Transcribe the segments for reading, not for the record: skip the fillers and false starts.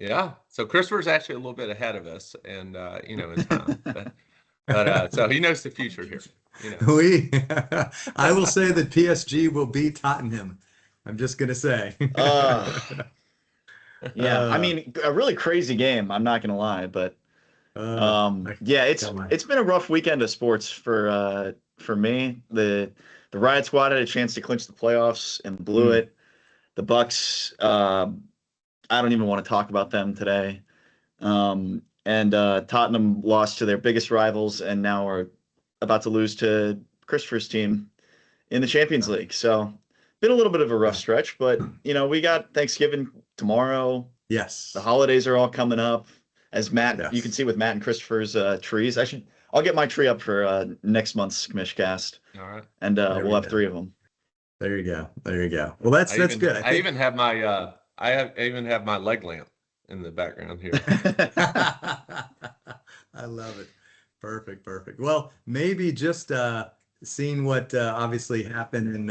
Yeah. So Christopher's actually a little bit ahead of us, and in time, but so he knows the future here. You know. We, I will say that PSG will beat Tottenham. I'm just gonna say. Uh, yeah. I Uh, mean, a really crazy game. I'm not gonna lie, but uh, yeah, come on. it's been a rough weekend of sports for me. The Riot Squad had a chance to clinch the playoffs and blew Mm. it. The Bucks, I don't even want to talk about them today. And Tottenham lost to their biggest rivals and now are about to lose to Christopher's team in the Champions Yeah. League. So, been a little bit of a rough Yeah. stretch, but we got Thanksgiving tomorrow. The Yes. holidays are all coming up. As Matt, you can Yes. see with Matt and Christopher's trees. I'll get my tree up for next month's Commishcast, All right. and There we'll we have go. three of them. There you go. There you go. Well, that's good. I I think even have my I even have my leg lamp in the background here. I love it. Perfect, perfect. Well, maybe just seeing what obviously happened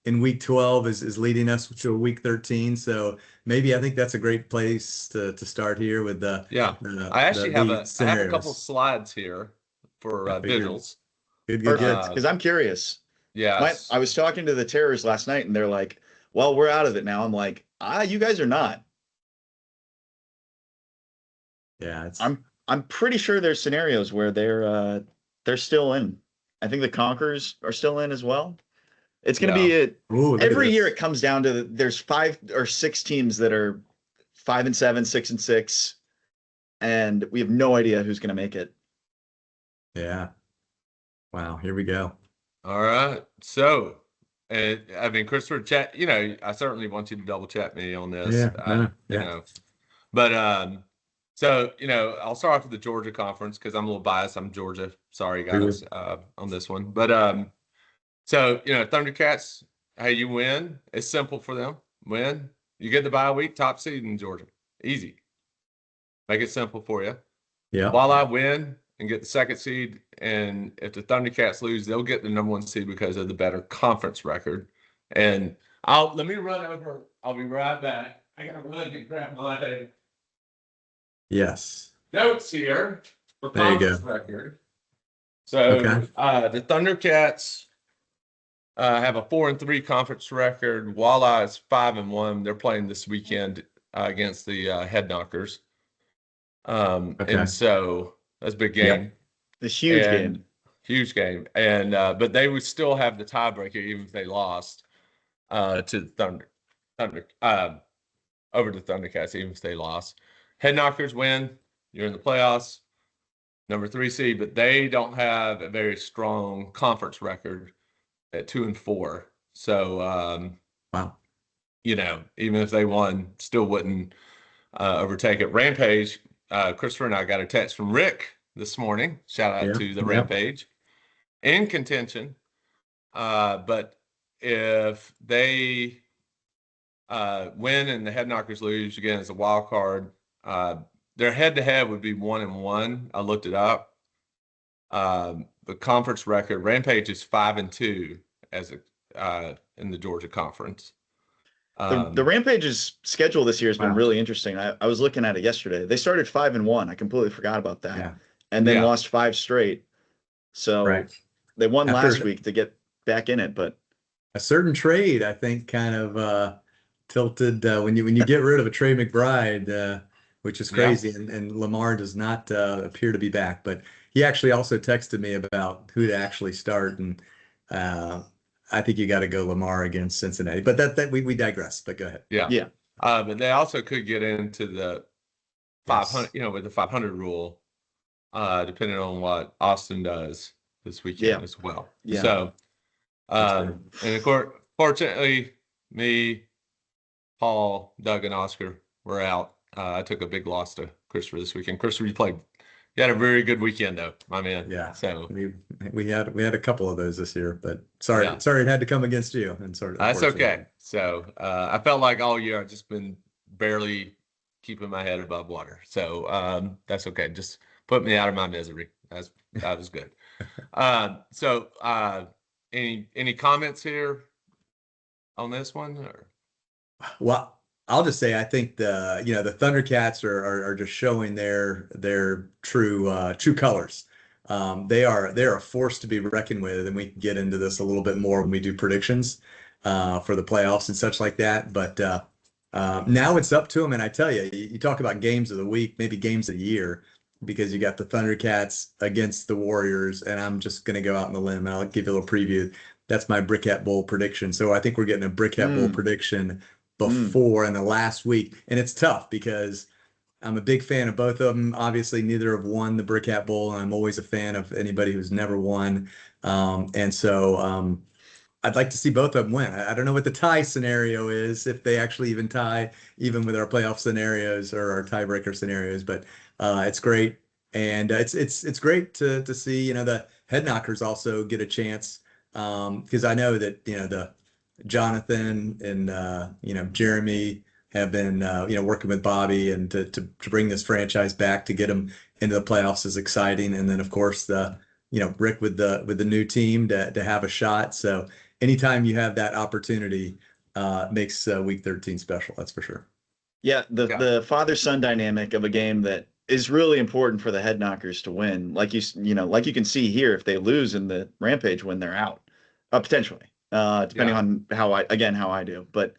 in week 12 is leading us to week 13. So maybe I think that's a great place to start here with Yeah. the I have a couple scenarios. slides here for I figured. visuals. Good, good, good. Perfect, Uh, because I'm curious. yes. I was talking to the Terrors last night, and they're like, "Well, we're out of it now." I'm like, you guys are not. Yeah, it's I'm pretty sure there's scenarios where they're still in. I think the Conquerors are still in as well. It's going to Yeah. be oh, look at every year. this. It comes down to there's 5 or 6 teams that are 5-7, 6-6, and we have no idea who's going to make it. Yeah. Wow, here we go. All right. So, and I mean, Christopher, chat. I certainly want you to double check me on this. Yeah, no, You yeah. know, but so I'll start off with the Georgia conference because I'm a little biased. I'm Georgia. Sorry, guys, on this one. But so Thundercats. Hey, you win. It's simple for them. Win. You get the bye week, top seed in Georgia. Easy. Make it simple for you. Yeah. While I win and get the second seed, and if the Thundercats lose, they'll get the number one seed because of the better conference record. And let me run over. I'll be right back. I gotta run and grab my Yes. notes here for There you go. conference record. So Okay. the Thundercats have a 4-3 conference record. Walleye is 5-1. They're playing this weekend against the Head Knockers. And Okay. so that's a big Yep. game. This huge And game. huge game. And but they would still have the tiebreaker even if they lost to the Thunder over the Thundercats, even if they lost. Head Knockers win. You're in the playoffs, number 3 seed, but they don't have a very strong conference record at 2-4. So Wow. even if they won, still wouldn't overtake it. Rampage. Christopher and I got a text from Rick this morning. Shout out Yeah. to the Yep. Rampage. In contention. But if they win and the Head Knockers lose again as a wild card, their head-to-head would be 1-1. I looked it up. The conference record, Rampage is 5-2 as in the Georgia Conference. The Rampage's schedule this year has been Wow. really interesting. I was looking at it yesterday. They started 5-1. I completely forgot about that, Yeah. and then Yeah. lost 5 straight. So Right. they won last After week to get back in it, but a certain trade, I think, kind of tilted when you get rid of a Trey McBride, which is Yeah. crazy, and Lamar does not appear to be back. But he actually also texted me about who to actually start, and I think you got to go Lamar against Cincinnati. But that we digress. But go ahead. Yeah. yeah, But they also could get into the 500, Yes. with the 500 rule, depending on what Austin does this yeah, weekend as well. yeah. So, That's great. and of course, fortunately, me, Paul, Doug, and Oscar were out. I took a big loss to Christopher this weekend. Christopher, you had a very good weekend though, my man. Yeah. So We had a couple of those this year, but sorry yeah, it had to come against you, and sort of that's unfortunately. okay. So I felt like all year I've just been barely keeping my head above water. So that's okay. Just put me out of my misery. That was good. So any comments here on this one? Or? Well, I'll just say I think the Thundercats are just showing their true colors. They're a force to be reckoned with, and we can get into this a little bit more when we do predictions for the playoffs and such like that. But now it's up to them, and I tell you, you talk about games of the week, maybe games of the year, because you got the Thundercats against the Warriors, and I'm just going to go out on the limb and I'll give you a little preview. That's my Brickhat Bowl prediction. So I think we're getting a Brickhat Bowl Mm, prediction mm. before in the last week. And it's tough because I'm a big fan of both of them. Obviously, neither have won the Brick Hat Bowl, and I'm always a fan of anybody who's never won. And so I'd like to see both of them win. I don't know what the tie scenario is, if they actually even tie, even with our playoff scenarios or our tiebreaker scenarios, but it's great. And it's great to see, the head knockers also get a chance. Because I know that, the Jonathan and Jeremy have been working with Bobby and to bring this franchise back to get them into the playoffs is exciting. And then of course the Rick with the new team to have a shot. So anytime you have that opportunity, makes week 13 special. That's for sure. Yeah, the Yeah. the father-son dynamic of a game that is really important for the head knockers to win. Like like you can see here, if they lose in the Rampage when they're out, potentially, depending Yeah. on how I do. But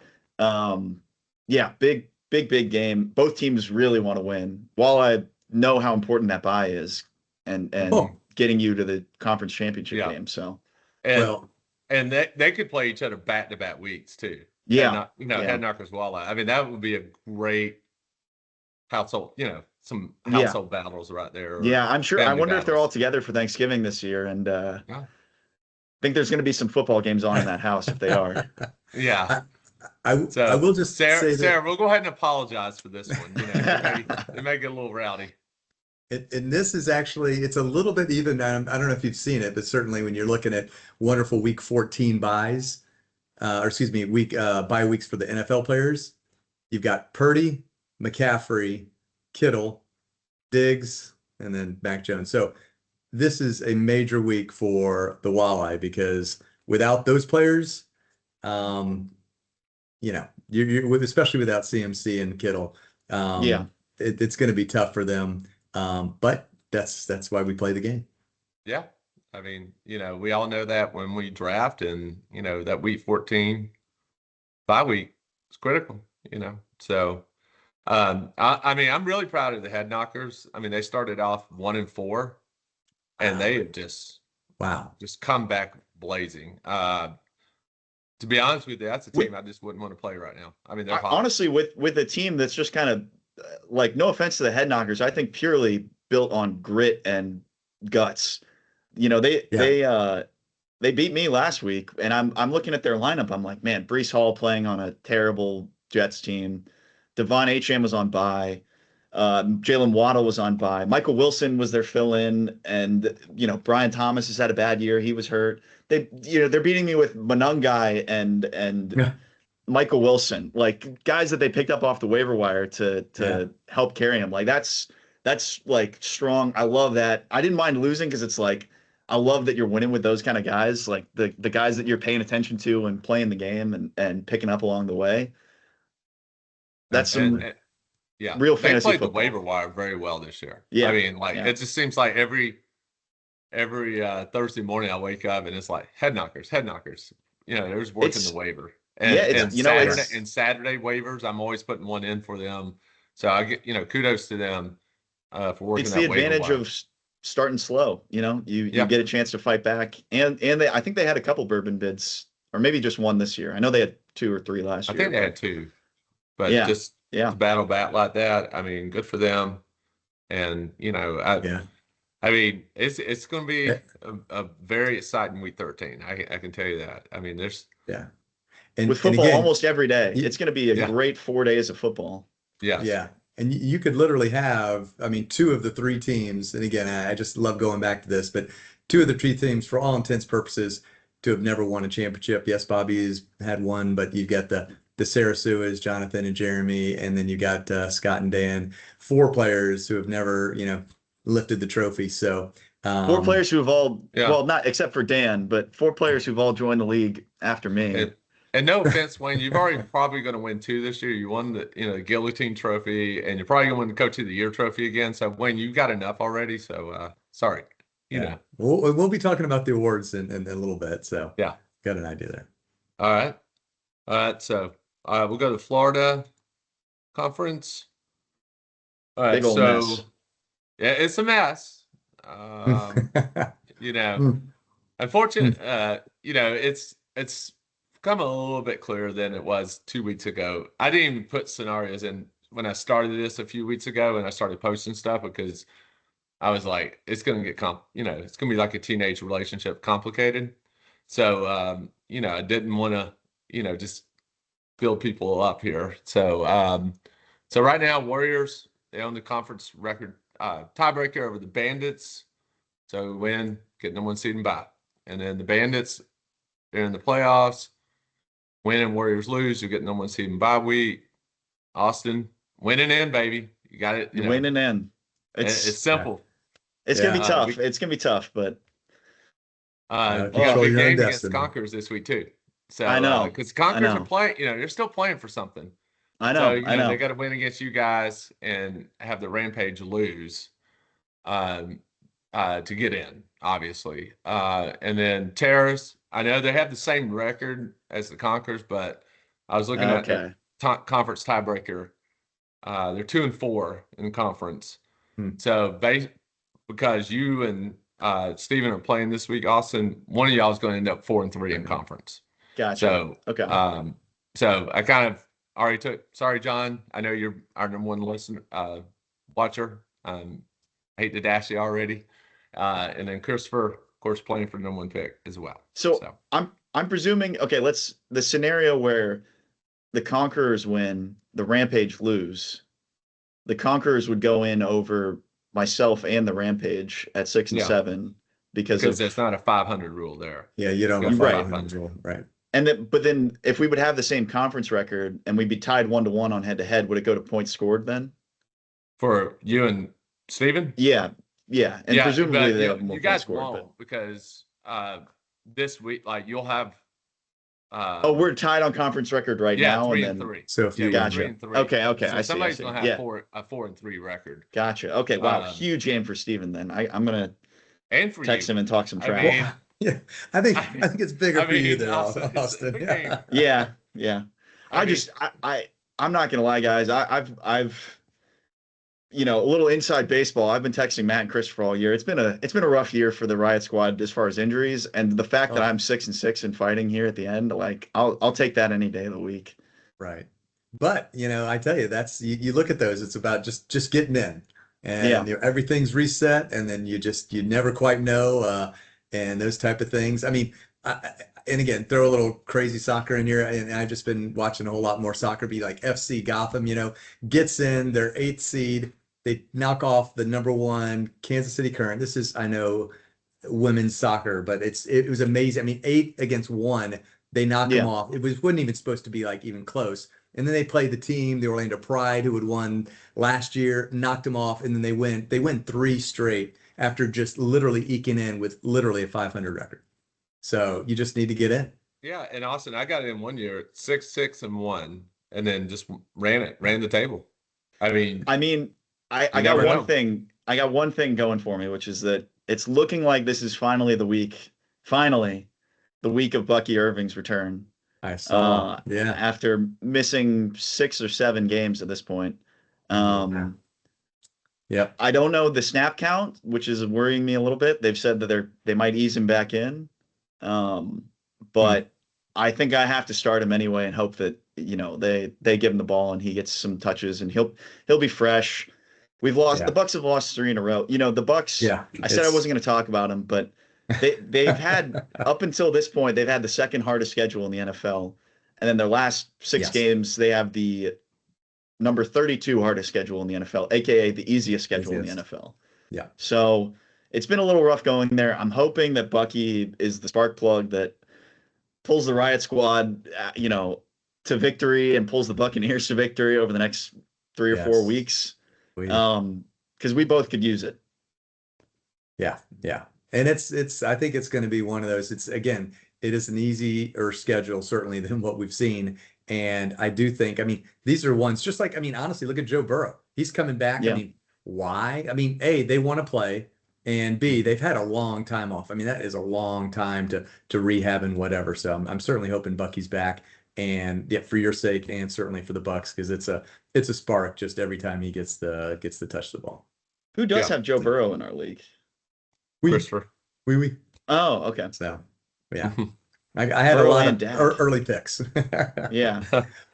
yeah, big game. Both teams really want to win. While I know how important that bye is, and Oh, getting you to the conference championship Yeah. game. So And well, and they could play each other back to back weeks too. yeah, Head knockers walleye. I mean, that would be a great household, some yeah, household battles right there, or yeah. I'm sure. I family wonder if they're all battles. together for Thanksgiving this year, and Yeah. think there's going to be some football games on in that house if they are. Yeah. I, I So will just say that. Sarah, we'll go ahead and apologize for this one. They may get a little rowdy. And this is actually, it's a little bit even. I don't know if you've seen it, but certainly when you're looking at wonderful week 14 buys, or excuse me, bye weeks for the NFL players, you've got Purdy, McCaffrey, Kittle, Diggs, and then Mac Jones. So this is a major week for the Walleye because without those players, um, especially without CMC and Kittle, Yeah. it's going to be tough for them. But that's why we play the game. Yeah. I mean, we all know that when we draft, and, that week 14 bye week is critical, So I mean, I'm really proud of the head knockers. I mean, they started off 1-4, and they have Wow. just come back blazing. To be honest with you, that's a team I just wouldn't want to play right now. I mean, they're hot. Honestly, with a team that's just kind of like, no offense to the head knockers, I think purely built on grit and guts. They beat me last week, and I'm looking at their lineup. I'm like, man, Breece Hall playing on a terrible Jets team. Devon Achane was on bye. Jalen Waddle was on bye. Michael Wilson was their fill-in, and Brian Thomas has had a bad year. He was hurt. They're beating me with Monungai and Yeah. Michael Wilson, like guys that they picked up off the waiver wire to help carry him. Like that's like strong. I love that. I didn't mind losing because it's like I love that you're winning with those kind of guys, like the guys that you're paying attention to and playing the game and picking up along the way. That's some Yeah, real they fantasy played the football. waiver wire very well this year. Yeah, I mean, yeah. it just seems like every Thursday morning I wake up and it's like head knockers. They're just working It's the waiver. yeah, And it's Saturday waivers, I'm always putting one in for them. So I get kudos to them for working it's that the waiver advantage wire. of starting slow. You Yeah. get a chance to fight back, and I think they had a couple bourbon bids, or maybe just one this year. I know they had 2 or 3 last I year. think they had 2, but Yeah, just yeah. to battle back like that, I mean, good for them. And Yeah. I mean, it's going to be Yeah. a very exciting week 13. I can tell you that. I mean, there's Yeah. With And football again, almost every day, you- it's going to be a Yeah. great 4 days of football. yes, yeah. And you could literally have, I mean, 2 of the 3 teams. And again, I just love going back to this, but 2 of the 3 teams, for all intents purposes, to have never won a championship. Yes, Bobby's had one, but you've got the Sarasuas, Jonathan and Jeremy, and then you got Scott and Dan, 4 players who have never, lifted the trophy. So 4 players who have all, Yeah. well, not except for Dan, but 4 players who've all joined the league after me. And no offense, Wayne, you've already probably going to win 2 this year. You won the the Guillotine Trophy, and you're probably going to win the Coach of the Year trophy again. So Wayne, you got enough already. So sorry, Yeah. We'll be talking about the awards in a little bit. So yeah, got an idea there. All right. So we'll go to Florida Conference. All right. Big old So mess. yeah, it's a mess. Unfortunately, it's become a little bit clearer than it was 2 weeks ago. I didn't even put scenarios in when I started this a few weeks ago, and I started posting stuff because I was like, it's going to get it's going to be like a teenage relationship, complicated. So, I didn't want to, just build people up here. So right now, Warriors, they own the conference record tiebreaker over the Bandits. So we win, get number 1 seed and bye. And then the Bandits, they're in the playoffs. Win and Warriors lose, you get number 1 seed and bye week. Austin, winning in, baby. You got it. Winning in. It's simple. It's gonna be tough. It's gonna be tough, but you got a big game against Conquerors this week too. So I know because Conquerors are playing, they're still playing for something. I know. So, I know. They got to win against you guys and have the Rampage lose to get in, obviously. And then Terrace, I know they have the same record as the Conquerors, but I was looking at the conference tiebreaker. They're 2-4 in conference. So because you and Steven are playing this week, Austin, one of y'all is going to end up 4-3 in conference. Gotcha. So okay. So I kind of already sorry, John. I know you're our number 1 listener, watcher. I hate to dash you already. And then Christopher, of course, playing for number 1 pick as well. So I'm presuming, okay, the scenario where the Conquerors win, the Rampage lose. The Conquerors would go in over myself and the Rampage at 6 and 7 because there's not a 500 rule there. Yeah, you don't have 500 rule, right? But then if we would have the same conference record and we'd be tied 1-1 on head-to-head, would it go to points scored then? For you and Steven? Yeah. And presumably they have more you guys points won't scored, because this week, like you'll have. We're tied on conference record right now. 3-3. So if you gotcha. 3-3. Okay. So I somebody's see. gonna have a 4-3 record. Gotcha. Okay. Wow. Huge game for Steven then. I'm gonna text him and talk some trash. I think it's bigger for you there, Austin. Yeah. I'm not gonna lie, guys. I've a little inside baseball. I've been texting Matt and Christopher all year. It's been a rough year for the Riot Squad as far as injuries, and the fact that I'm 6-6 and fighting here at the end, like I'll take that any day of the week. Right. But I tell you, that's you look at those. It's about just getting in, and everything's reset, and then you never quite know, and those type of things. I mean, and again, throw a little crazy soccer in here, and I've just been watching a whole lot more soccer. Be like FC Gotham, gets in, they're 8th seed. They knock off the number 1 Kansas City Current. This is, I know, women's soccer, but it was amazing. I mean, 8 against 1, they knocked them off. Wasn't even supposed to be like even close. And then they played the team, the Orlando Pride, who had won last year, knocked them off, and then they win 3 straight after just literally eking in with literally a 500 record. So you just need to get in. Yeah, and Austin, I got in one year 6-6-1, and then just ran the table. I mean. I got one thing. I got one thing going for me, which is that it's looking like this is finally the week of Bucky Irving's return. I saw. After missing 6 or 7 games at this point. I don't know the snap count, which is worrying me a little bit. They've said that they might ease him back in, but I think I have to start him anyway and hope that they give him the ball and he gets some touches and he'll be fresh. We've lost. The Bucks have lost 3 in a row. The Bucks. Yeah, I said I wasn't going to talk about them, but they've had up until this point they've had the 2nd hardest schedule in the NFL, and then their last 6 games they have the number 32 hardest schedule in the NFL, aka the easiest schedule in the NFL. Yeah. So it's been a little rough going there. I'm hoping that Bucky is the spark plug that pulls the Riot Squad, to victory and pulls the Buccaneers to victory over the next 3 or 4 weeks. Because we both could use it. Yeah. And it's I think it's going to be one of those. It's again, it is an easier schedule, certainly, than what we've seen. And I do think, I mean, these are ones just like, I mean, honestly, look at Joe Burrow. He's coming back. I Yeah. mean, why? I mean, A, they want to play, and B, they've had a long time off. I mean, that is a long time to rehab and whatever. So I'm certainly hoping Bucky's back, and yeah, for your sake, and certainly for the Bucks, because it's a spark just every time he gets to touch the ball. Who does Yeah. have Joe Burrow in our league? Christopher. We. Oh, okay. So yeah, I had a Burrow lot and of Dak. early picks. Yeah.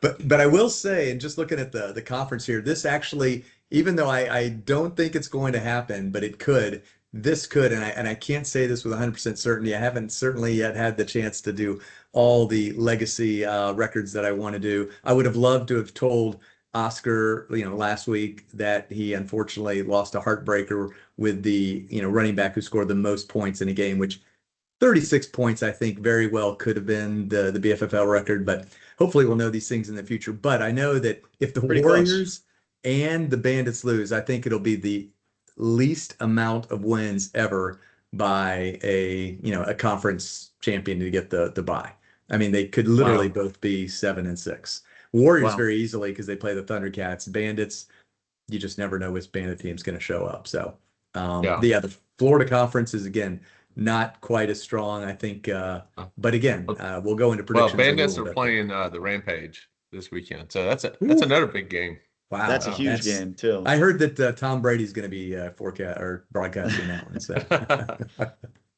But I will say, and just looking at the conference here, this actually, even though I don't think it's going to happen, but it could, this could, and I can't say this with 100% certainty. I haven't certainly yet had the chance to do all the legacy records that I want to do. I would have loved to have told Oscar, last week that he unfortunately lost a heartbreaker with the, running back who scored the most points in a game, which 36 points, I think very well could have been the BFFL record, but hopefully we'll know these things in the future. But I know that if the Pretty Warriors and the Bandits lose, I think it'll be the least amount of wins ever by a conference champion to get the bye. I mean, they could literally Wow. both be 7-6. Warriors Wow. very easily because they play the Thundercats. Bandits, you just never know which Bandit team's going to show up. So Yeah. the Florida Conference is again not quite as strong, I think. But again, we'll go into Well, predictions. Bandits a are little bit. playing the Rampage this weekend, so that's Ooh. another big game. Wow, That's a huge game too. I heard that Tom Brady's going to be broadcasting that one. So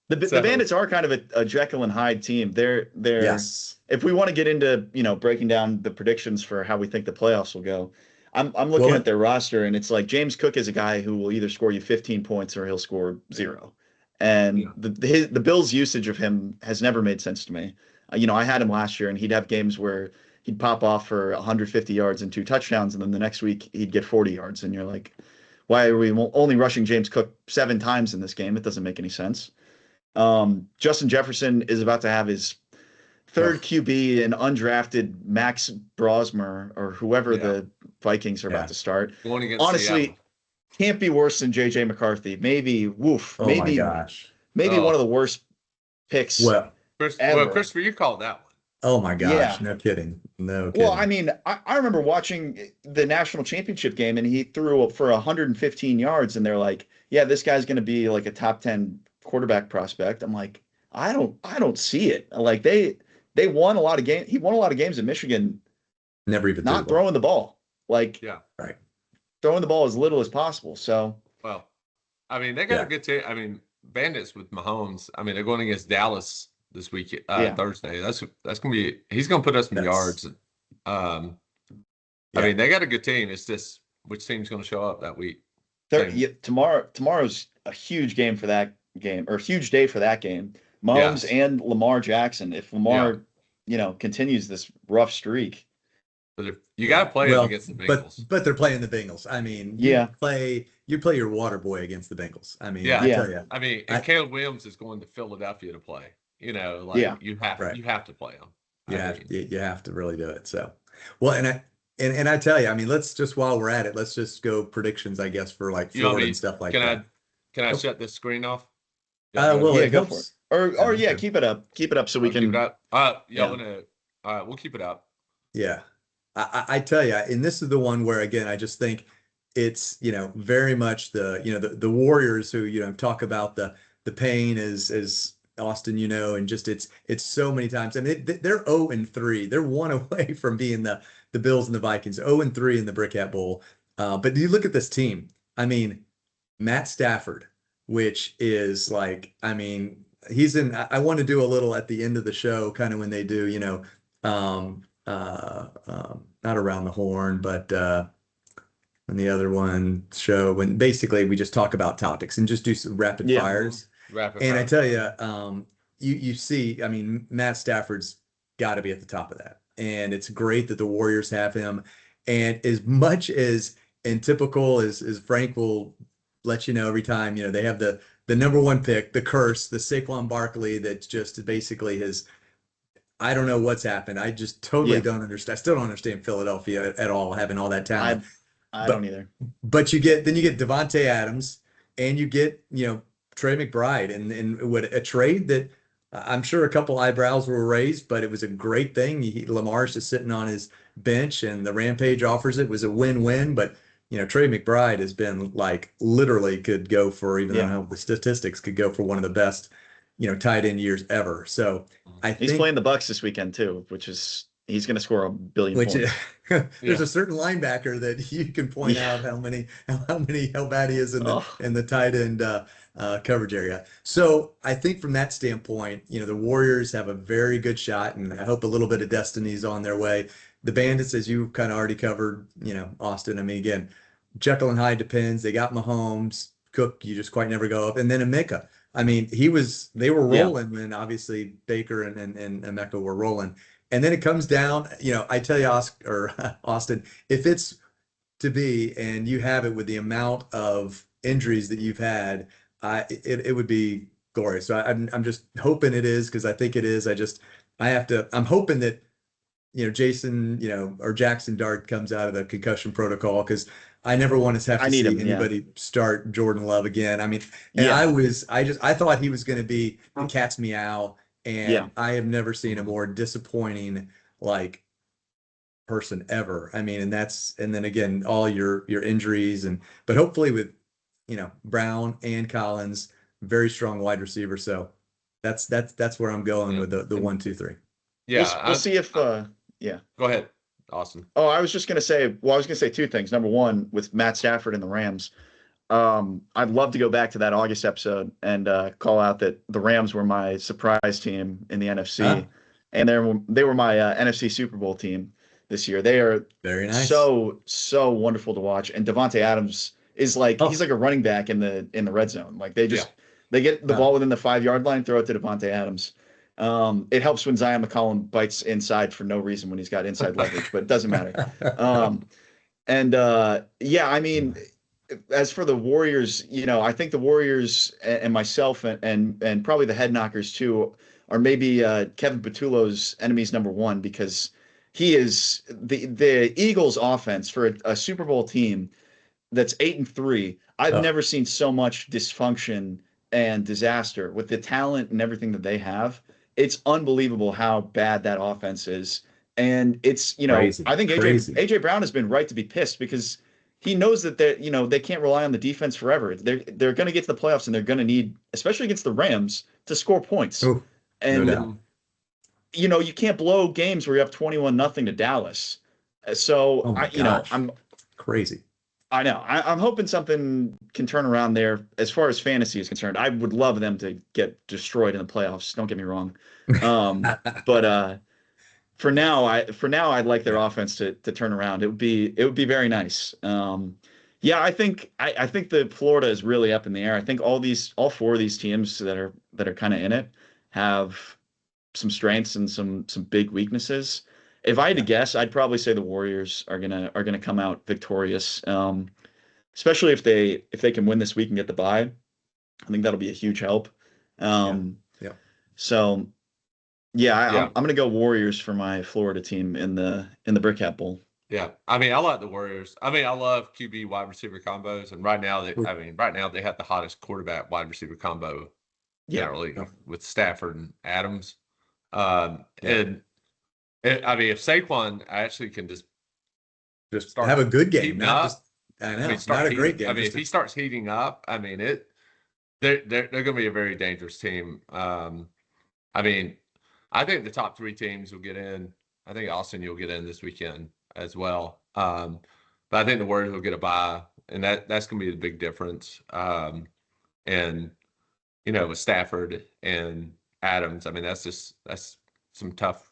The Bandits are kind of a Jekyll and Hyde team. They're yes, if we want to get into breaking down the predictions for how we think the playoffs will go, I'm looking Well, at their roster, and it's like James Cook is a guy who will either score you 15 points or he'll score 0. And Yeah. the Bills' usage of him has never made sense to me. I had him last year, and he'd have games where he'd pop off for 150 yards and 2 touchdowns, and then the next week he'd get 40 yards, and you're like, why are we only rushing James Cook 7 times in this game? It doesn't make any sense. Justin Jefferson is about to have his third QB and undrafted Max Brosmer or whoever the Vikings are about to start. Going against Honestly, Seattle. can't be worse than JJ McCarthy. Maybe oh my gosh. maybe Oh. one of the worst picks. Well, ever. Christopher, you called that one. oh my gosh. Yeah. No kidding. No kidding. Well, I mean, I remember watching the national championship game, and he threw for 115 yards, and they're like, yeah, this guy's going to be like a top 10 quarterback prospect. I'm like, I don't see it. Like they won a lot of games. He won a lot of games in Michigan, Never even not throwing the ball. Like Yeah. Right. throwing the ball as little as possible. So Well, I mean, they got Yeah. a good team. I mean, Bandits with Mahomes. I mean, they're going against Dallas this week, Yeah. Thursday. That's gonna be. He's gonna put us in Yes. yards. I mean, they got a good team. It's just which team's gonna show up that week. tomorrow's a huge game for that game, or a huge day for that game. Mahomes Yes. and Lamar Jackson. If Lamar, continues this rough streak. But if you got to play them against the Bengals. but they're playing the Bengals. I mean, you play your water boy against the Bengals. I mean, Yeah. I tell you. I mean, and Caleb Williams is going to Philadelphia to play. You have to play him. You have to really do it. So, well, and I tell you, I mean, let's just, while we're at it, let's just go predictions, I guess, for like Florida and stuff like that. Can I shut this screen off? Well, yeah, it go helps. for it. Or yeah, keep it up so we can. Keep it up. We'll keep it up. Yeah, I tell you, and this is the one where, again, I just think it's, very much the Warriors who, talk about the pain as Austin, and just it's so many times. I mean, they're 0-3. They're 1 away from being the Bills and the Vikings, 0-3 in the Brick Hat Bowl. But you look at this team. I mean, Matt Stafford, which is like, I mean, he's in. I want to do a little at the end of the show, kind of when they do, not around the horn, but on the other one show, when basically we just talk about topics and just do some rapid fires. And I tell you, you see, I mean, Matt Stafford's got to be at the top of that. And it's great that the Warriors have him. And as much as and typical as Frank will let you know every time, they have the number 1 pick, the curse, the Saquon Barkley, that's just basically his. I don't know what's happened. I just totally don't understand. I still don't understand Philadelphia at all, having all that talent. I don't either. But you get Devontae Adams, and you get Trey McBride, and what a trade that I'm sure a couple eyebrows were raised, but it was a great thing. Lamar's just sitting on his bench, and the Rampage offers it. It was a win-win. But Trey McBride has been like literally could go for, even though I Yeah. know the statistics, could go for one of the best tight end years ever. So I He's think playing the Bucks this weekend too, which is he's going to score 1 billion which points. there's Yeah. a certain linebacker that you can point Yeah. out how bad he is in the Oh, tight end coverage area. So I think from that standpoint, the Warriors have a very good shot, and I hope a little bit of destiny's on their way. The Bandits, as you kind of already covered, Austin. I mean, again, Jekyll and Hyde depends. They got Mahomes, Cook. You just quite never go up, and then Emeka. I mean, they were yeah. rolling when obviously Baker and Emeka were rolling. And then it comes down, I tell you, Austin, if it's to be and you have it with the amount of injuries that you've had, it would be glorious. So I'm just hoping it is, because I think it is. I'm hoping that, Jason, or Jackson Dart comes out of the concussion protocol, because I never want to have I to need see him. Yeah. anybody start Jordan Love again. I mean, and Yeah. I thought he was going to be the cat's meow, Yeah. and I have never seen a more disappointing like person ever. I mean, and then again, all your injuries, but hopefully with Brown and Collins, very strong wide receiver. So that's where I'm going Yeah. with the 1, 2, 3. Yeah. We'll see if yeah. Go ahead, Austin. Oh, I was just gonna say, well, I was gonna say two things. Number one, with Matt Stafford and the Rams, I'd love to go back to that August episode and call out that the Rams were my surprise team in the NFC, Ah, and they were my NFC Super Bowl team this year. They are very nice. so wonderful to watch, and Devontae Adams is like Oh. he's like a running back in the red zone. Like they Yeah. get the Huh. ball within the 5 yard line, throw it to Devontae Adams. It helps when Zion McCollum bites inside for no reason when he's got inside leverage, but it doesn't matter. And yeah, I mean, as for the Warriors, I think the Warriors and myself and probably the head knockers too are maybe Kevin Patullo's enemies number one, because he is the Eagles offense for a Super Bowl team that's 8-3. I've Oh. never seen so much dysfunction and disaster with the talent and everything that they have. It's unbelievable how bad that offense is. And it's, Crazy. I think Crazy. AJ Brown has been right to be pissed, because he knows that they can't rely on the defense forever. They're going to get to the playoffs, and they're going to need, especially against the Rams, to score points. Oh, no And doubt. you can't blow games where you have 21-0 to Dallas. So Oh my gosh. Crazy. I know. I'm hoping something can turn around there as far as fantasy is concerned. I would love them to get destroyed in the playoffs. Don't get me wrong. But for now, I'd like their offense to turn around. It would be very nice. Yeah, I think the Florida is really up in the air. I think all four of these teams that are kind of in it have some strengths and some big weaknesses. If I had to guess, I'd probably say the Warriors are gonna come out victorious. Especially if they can win this week and get the bye. I think that'll be a huge help. Yeah. So yeah, Yeah. I'm gonna go Warriors for my Florida team in the Brick Hat Bowl. Yeah, I mean, I like the Warriors. I mean, I love QB wide receiver combos, and right now they have the hottest quarterback wide receiver combo Yeah. generally Yeah. with Stafford and Adams. Yeah. I mean, if Saquon actually can just start have a good game, heating not up, just I I know, mean, start not a great heating- game. I mean, just if he starts heating up, I mean, they're going to be a very dangerous team. I mean, I think the top three teams will get in. I think Austin, you'll get in this weekend as well. But I think the Warriors will get a bye, and that's going to be the big difference. And with Stafford and Adams, I mean, that's some tough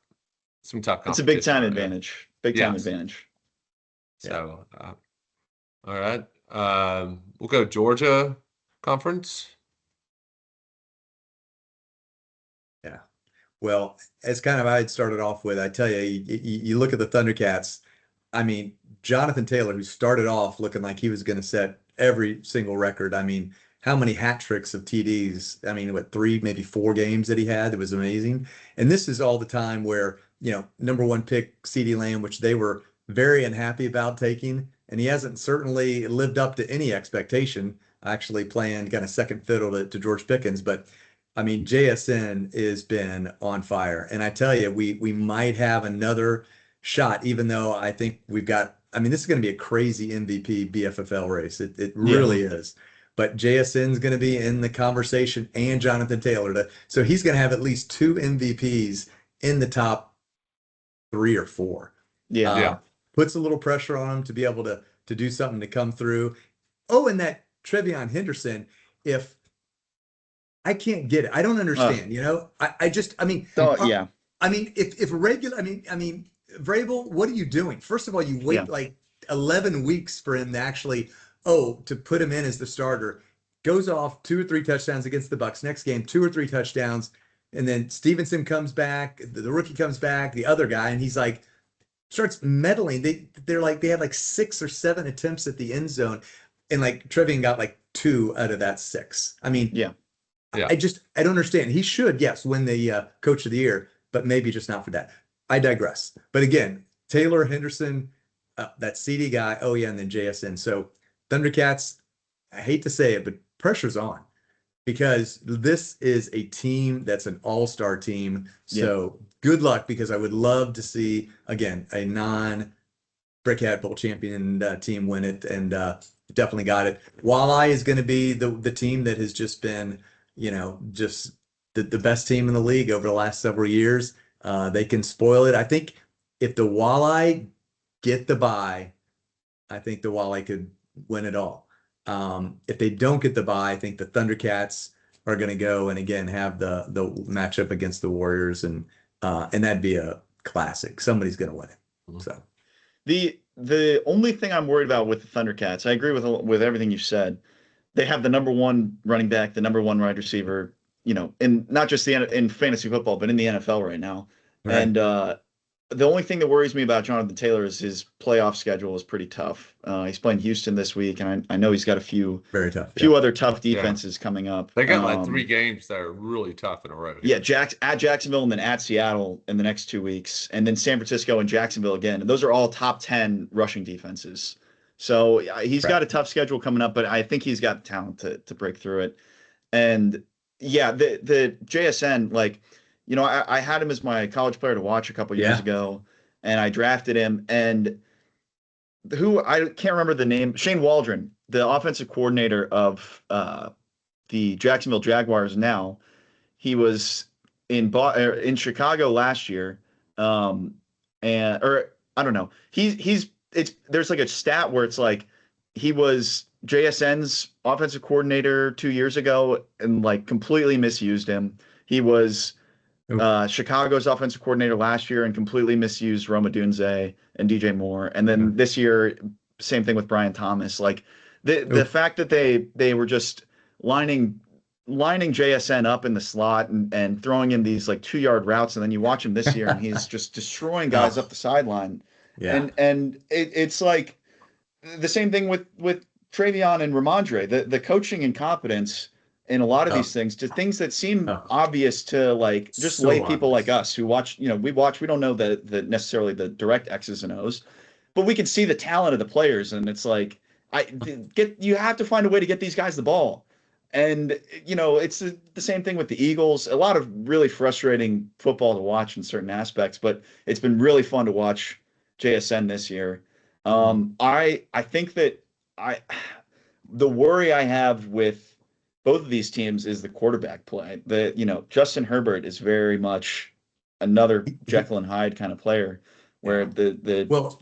It's a big time competition right there. advantage. Big time Yes. advantage. So, all right, we'll go Georgia Conference. Yeah. Well, as kind of I had started off with, I tell you, you look at the Thundercats. I mean, Jonathan Taylor, who started off looking like he was going to set every single record. I mean, how many hat tricks of TDs? I mean, what, 3, maybe 4 games that he had? It was amazing. And this is all the time where, number 1 pick CeeDee Lamb, which they were very unhappy about taking. And he hasn't certainly lived up to any expectation, actually playing kind of second fiddle to George Pickens. But I mean, JSN has been on fire. And I tell you, we might have another shot, even though I think we've got, I mean, this is going to be a crazy MVP BFFL race. It Yeah. really is. But JSN's going to be in the conversation and Jonathan Taylor. So he's going to have at least two MVPs in the top 3 or 4. Yeah. Yeah. Puts a little pressure on him to be able to do something to come through. Oh, and that Trevion Henderson, if I can't get it. I don't understand. I mean, Yeah. I mean, if regular, I mean, Vrabel, what are you doing? First of all, you wait Yeah. like 11 weeks for him to actually, to put him in as the starter. Goes off 2 or 3 touchdowns against the Bucks. Next game, 2 or 3 touchdowns, and then Stevenson comes back, the rookie comes back, the other guy, and he's like starts meddling. They're like they had like 6 or 7 attempts at the end zone, and like Trevian got like 2 out of that 6. I mean, Yeah. Yeah. I don't understand. He should, yes, win the coach of the year, but maybe just not for that. I digress. But again, Taylor, Henderson, that CD guy, oh yeah, and then JSN. So Thundercats, I hate to say it, but pressure's on because this is a team that's an all-star team. So good luck, because I would love to see, again, a non-Brickhead Bowl champion team win it, and definitely got it. Walleye is going to be the team that has just been, just the best team in the league over the last several years. They can spoil it. I think if the Walleye get the bye, I think the Walleye could win it all. If they don't get the bye, I think the Thundercats are going to go and again have the matchup against the Warriors, and that'd be a classic. Somebody's going to win it. So the only thing I'm worried about with the Thundercats, I agree with everything you said. They have the number 1 running back, the number 1 wide receiver, in not just in fantasy football, but in the NFL right now. Right. And the only thing that worries me about Jonathan Taylor is his playoff schedule is pretty tough. He's playing Houston this week, and I know he's got a few very tough. few other tough defenses coming up. They got like 3 games that are really tough in a row. Yeah, at Jacksonville and then at Seattle in the next 2 weeks, and then San Francisco and Jacksonville again. And those are all top 10 rushing defenses. So he's got a tough schedule coming up, but I think he's got the talent to break through it. And yeah, the JSN, like, I had him as my college player to watch a couple years ago, and I drafted him. And who I can't remember the name, Shane Waldron, the offensive coordinator of the Jacksonville Jaguars now. He was in Chicago last year, or I don't know. There's like a stat where it's like he was JSN's offensive coordinator 2 years ago and like completely misused him. He was Chicago's offensive coordinator last year and completely misused Roma Dunze and DJ Moore. And then this year, same thing with Brian Thomas. Like the fact that they were just lining JSN up in the slot and throwing him these like 2-yard routes, and then you watch him this year and he's just destroying guys up the sideline. Yeah. And it's like the same thing with Travion and Ramondre. The coaching incompetence in a lot of these things, to things that seem obvious to like just So lay people obvious. like us who watch, we don't know the necessarily the direct X's and O's, but we can see the talent of the players, and it's like you have to find a way to get these guys the ball. And, it's the same thing with the Eagles. A lot of really frustrating football to watch in certain aspects, but it's been really fun to watch JSN this year. I think that the worry I have with both of these teams is the quarterback play. Justin Herbert is very much another Jekyll and Hyde kind of player, where I don't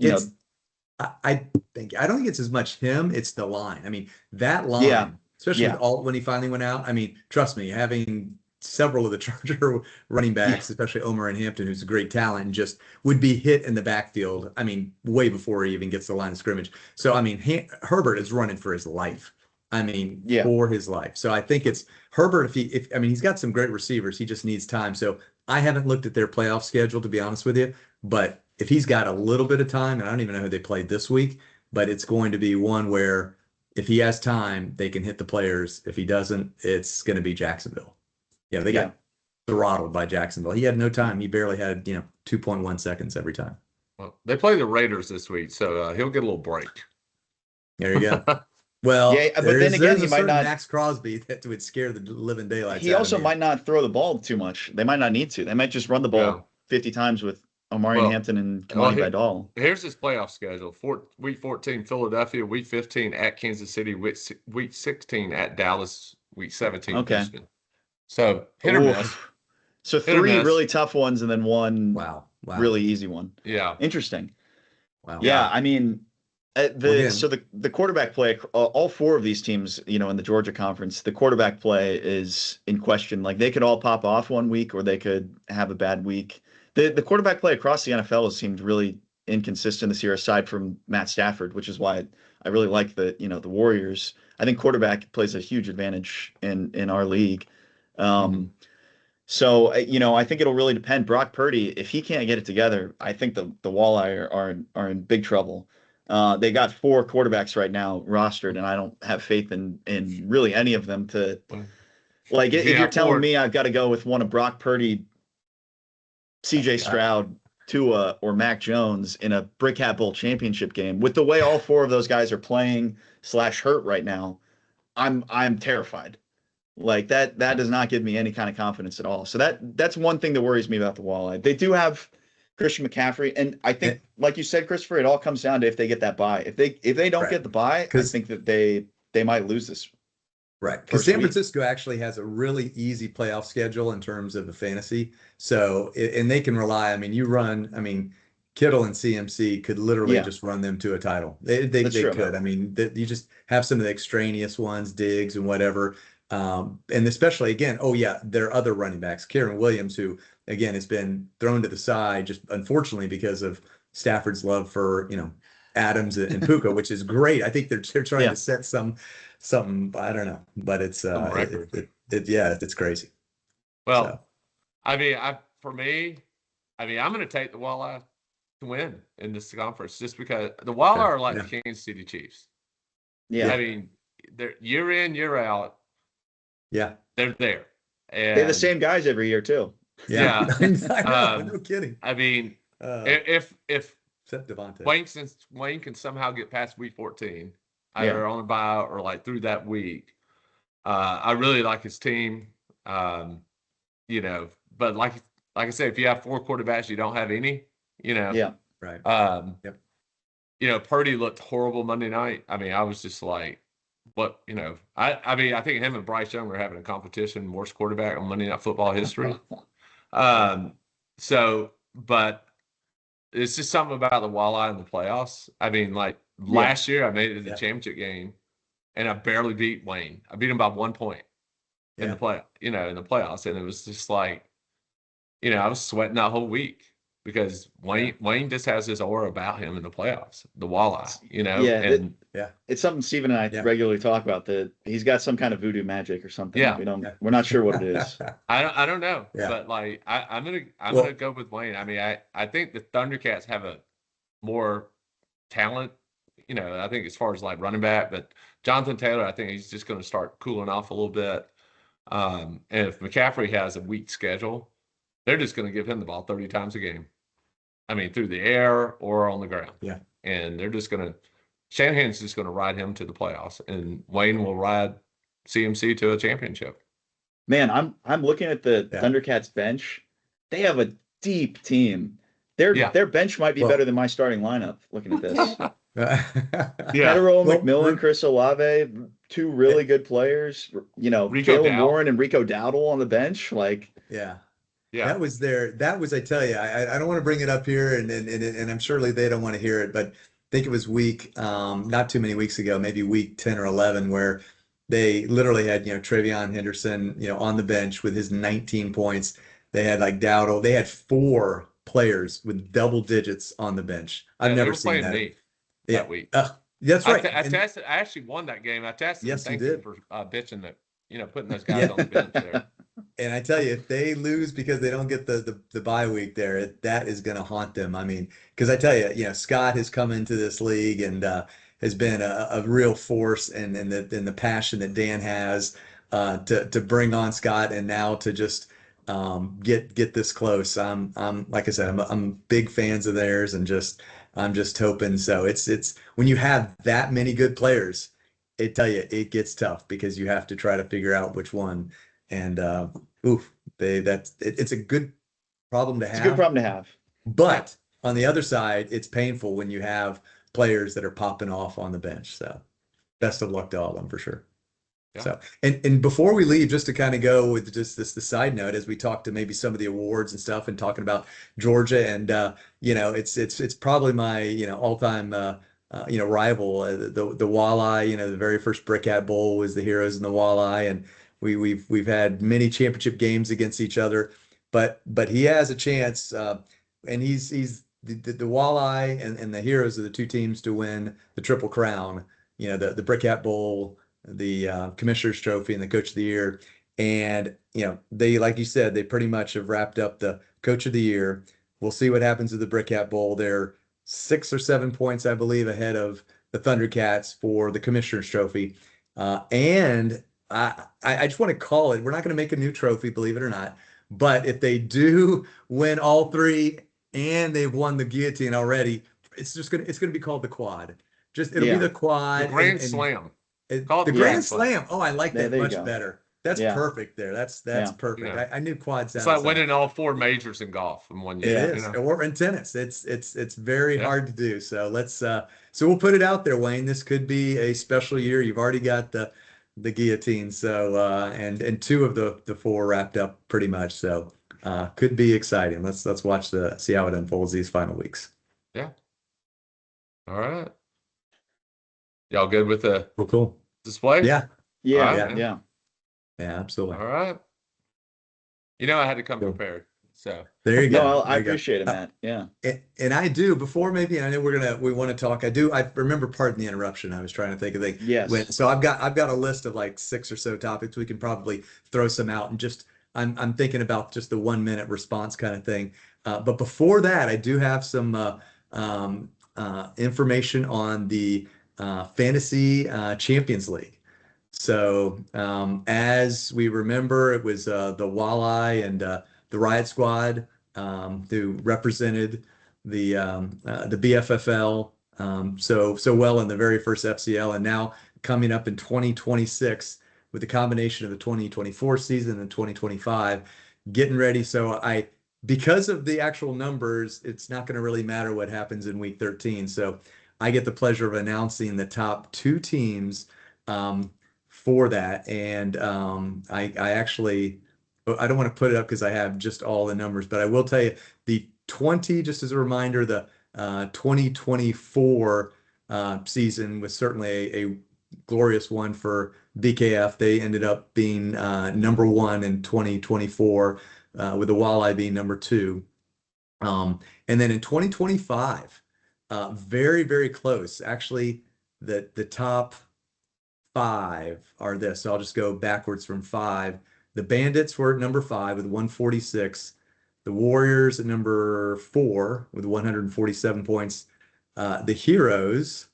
think it's as much him, it's the line. I mean, that line, especially with Alt when he finally went out. I mean, trust me, having several of the Charger running backs, especially Omar and Hampton, who's a great talent, and just would be hit in the backfield. I mean, way before he even gets to the line of scrimmage. So, I mean, Herbert is running for his life. I mean, for his life. So I think it's Herbert. He's got some great receivers. He just needs time. So I haven't looked at their playoff schedule, to be honest with you, but if he's got a little bit of time, and I don't even know who they played this week, but it's going to be one where if he has time, they can hit the players. If he doesn't, it's going to be Jacksonville. Yeah, they got throttled by Jacksonville. He had no time. He barely had, 2.1 seconds every time. Well, they play the Raiders this week, so he'll get a little break. There you go. Well, Yeah, but then again, there's he a might certain not. Max Crosby that would scare the living daylights He out of also me. might not throw the ball too much. They might not need to. They might just run the Yeah. ball 50 times with Omarion Well, Hampton and well, Kamani Vidal. here's his playoff schedule: week 14, Philadelphia; week 15 at Kansas City; week 16 at Dallas; week 17, Okay. Houston. So hit or Ooh. miss. So Hit or 3 miss. really tough ones and then one Wow. really easy one. Yeah. Interesting. Wow. Yeah, I mean, Well, again, the quarterback play, all 4 of these teams, in the Georgia conference, the quarterback play is in question. Like they could all pop off one week, or they could have a bad week. The quarterback play across the NFL has seemed really inconsistent this year, aside from Matt Stafford, which is why I really like the Warriors. I think quarterback plays a huge advantage in our league. Um, So, I think it'll really depend. Brock Purdy, if he can't get it together, I think the Walleye are in big trouble. They got 4 quarterbacks right now rostered, and I don't have faith in really any of them to like. If you If you're have telling 4, me I've got to go with one of Brock Purdy, C.J. Stroud, Tua, or Mac Jones in a Brick Hat Bowl championship game, with the way all 4 of those guys are playing / hurt right now, I'm terrified. Like that does not give me any kind of confidence at all. So that's one thing that worries me about the Walleye. They do have Christian McCaffrey, and I think, like you said, Christopher, it all comes down to if they get that bye. If they don't Right. get the bye, I think that they might lose this. right. Because first San week. Francisco actually has a really easy playoff schedule in terms of the fantasy. So, and they can rely, Kittle and CMC could literally Yeah. just run them to a title. They That's true. could. You just have some of the extraneous ones, Diggs and whatever. And especially again, oh yeah, their other running backs, Karen Williams, who again has been thrown to the side just unfortunately because of Stafford's love for, Adams and Puka, which is great. I think they're trying Yeah. to set something, I don't know, but it's Some record. it's crazy. Well, So. For me, I'm going to take the Walleye to win in this conference just because the Walleye are like the Kansas City Chiefs. Yeah. They're year in, year out. Yeah. They're there. And They're the same guys every year too. Yeah. I know, no kidding. If Except Devontae. Wayne can somehow get past week 14, either on a bye or like through that week. I really like his team. But like I said, if you have 4 quarterbacks, you don't have any, Yeah. Right. Purdy looked horrible Monday night. I was just like, what, I think him and Bryce Young are having a competition, worst quarterback on Monday Night Football history. But it's just something about the Walleye in the playoffs. Last year I made it to the championship game and I barely beat Wayne. I beat him by 1 point in the playoffs. And it was just like, I was sweating that whole week because Wayne just has this aura about him in the playoffs, the Walleye, It's something Steven and I regularly talk about, that he's got some kind of voodoo magic or something. We're not sure what it is. I don't know, but like I'm gonna go with Wayne. I think the Thundercats have a more talent, I think as far as like running back, but Jonathan Taylor, I think he's just going to start cooling off a little bit. And if McCaffrey has a weak schedule, they're just going to give him the ball 30 times a game. Through the air or on the ground. Yeah. And they're just going to Shanahan's just going to ride him to the playoffs, and Wayne will ride CMC to a championship. Man, I'm looking at the Thundercats bench. They have a deep team. Their bench might be better than my starting lineup. Looking at this, Federal, McMillan, Chris Olave, 2 really good players. Jalen Warren and Rico Dowdle on the bench. That was I tell you, I don't want to bring it up here, and I'm surely they don't want to hear it, but I think it was not too many weeks ago, maybe week 10 or 11, where they literally had, Travion Henderson, on the bench with his 19 points. They had like Dowdle. They had 4 players with double digits on the bench. I've never seen that. That week. That's right. I actually won that game. I tested. Yes, thank you did. For bitching that, putting those guys on the bench there. And I tell you, if they lose because they don't get the bye week there, that is going to haunt them. Because I tell you, Scott has come into this league and has been a real force, and the passion that Dan has to bring on Scott, and now to just get this close. I'm like I said, I'm big fans of theirs, and I'm just hoping. So it's when you have that many good players, it gets tough because you have to try to figure out which one. And it's a good problem to It's a good have. problem to have. But on the other side, it's painful when you have players that are popping off on the bench. So best of luck to all of them for sure. Yeah. So, and before we leave, just to kind of go with just the side note, as we talk to maybe some of the awards and stuff, and talking about Georgia, and it's probably my all-time rival, the Walleye. The very first Brickhat Bowl was the Heroes and the Walleye, and we've had many championship games against each other, but he has a chance, and he's the Walleye and the Heroes are the two teams to win the Triple Crown. The Brickhat Bowl, the Commissioner's Trophy, and the Coach of the Year. And they, like you said, they pretty much have wrapped up the Coach of the Year. We'll see what happens with the Brickhat Bowl. They're 6 or 7 points, I believe, ahead of the Thundercats for the Commissioner's Trophy. And I just want to call it. We're not going to make a new trophy, believe it or not. But if they do win all three and they've won the guillotine already, it's gonna be called the quad. It'll be the quad. The Grand Slam. Call it the Grand Slam. Oh, I like that much better. That's perfect there. That's perfect. Yeah. I knew quads. It's like winning all 4 majors in golf in one year. It is, or in tennis. It's very hard to do. So we'll put it out there, Wayne. This could be a special year. You've already got the guillotine. So and 2 of the 4 wrapped up pretty much. So could be exciting. Let's watch see how it unfolds these final weeks. Yeah. All right. Y'all good with the cool display? Yeah. Yeah, absolutely. All right. I had to come prepared. So there you go. No, I appreciate it, Matt. Yeah. And I do, before maybe, and I know we want to talk. I remember, pardon the interruption. I was trying to think of things. Yes. So I've got a list of like 6 or so topics. We can probably throw some out, and just I'm thinking about just the 1-minute response kind of thing. But before that, I do have some information on the Fantasy Champions League. So as we remember, it was the Walleye and the Riot Squad who represented the BFFL so well in the very first FCL, and now coming up in 2026 with the combination of the 2024 season and 2025, getting ready. So because of the actual numbers, it's not going to really matter what happens in week 13. So I get the pleasure of announcing the top 2 teams for that. And I actually, I don't want to put it up because I have just all the numbers, but I will tell you just as a reminder, the 2024 season was certainly a glorious one for BKF. They ended up being number 1 in 2024, with the Walleye being number 2. And then in 2025, very, very close. Actually, the top 5 are this. So I'll just go backwards from 5. The Bandits were at number 5 with 146. The Warriors at number 4 with 147 points. The Heroes,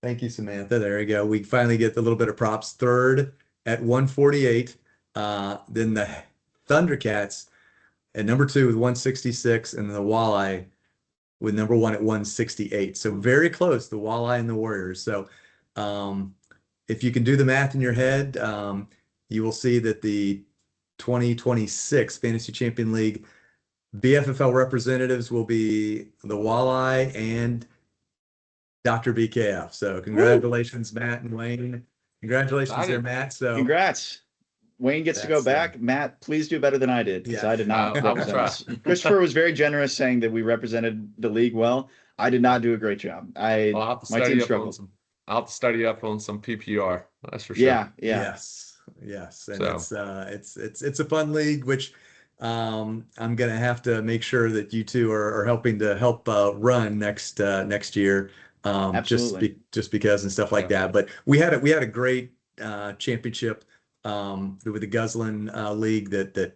thank you, Samantha. There you go. We finally get a little bit of props. 3rd at 148. Then the Thundercats at number 2 with 166, and the Walleye with number 1 at 168. So very close, the Walleye and the Warriors. So if you can do the math in your head, you will see that the 2026 Fantasy Champion League BFFL representatives will be the Walleye and Dr. BKF. So congratulations, Matt and Wayne. Congratulations there, Matt. So congrats. Wayne gets to go back. Matt, please do better than I did, because I did not represent us. Christopher was very generous, saying that we represented the league well. I did not do a great job. My team struggled. I'll have to study up on some PPR. That's for sure. Yeah. Yes. And it's a fun league, which I'm gonna have to make sure that you two are helping to help run next year. Absolutely. Just because and stuff like that. But we had a great championship with the Guslin League that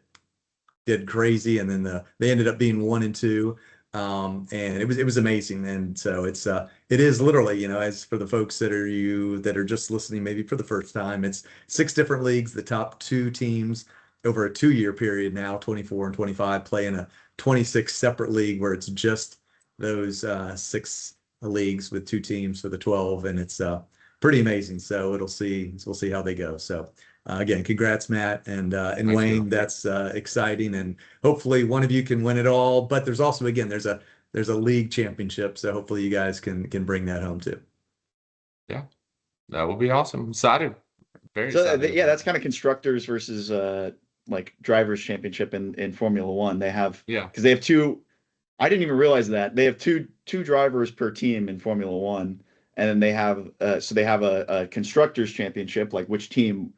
did crazy, and then they ended up being 1 and 2, and it was amazing. And so it is literally, as for the folks that are just listening maybe for the first time, it's 6 different leagues. The top 2 teams over a 2-year period now, 24 and 25, play in a 26 separate league where it's just those 6 leagues with 2 teams for the 12, and pretty amazing. So we'll see how they go. So again, congrats, Matt and Wayne. You. That's exciting, and hopefully one of you can win it all. But there's also, again, there's a league championship, so hopefully you guys can bring that home too. Yeah, that will be awesome. I'm excited. Very So excited. yeah, that's kind of constructors versus like drivers championship in Formula One. They have because they have two. I didn't even realize that they have two drivers per team in Formula One, and then they have they have a constructors championship, like which team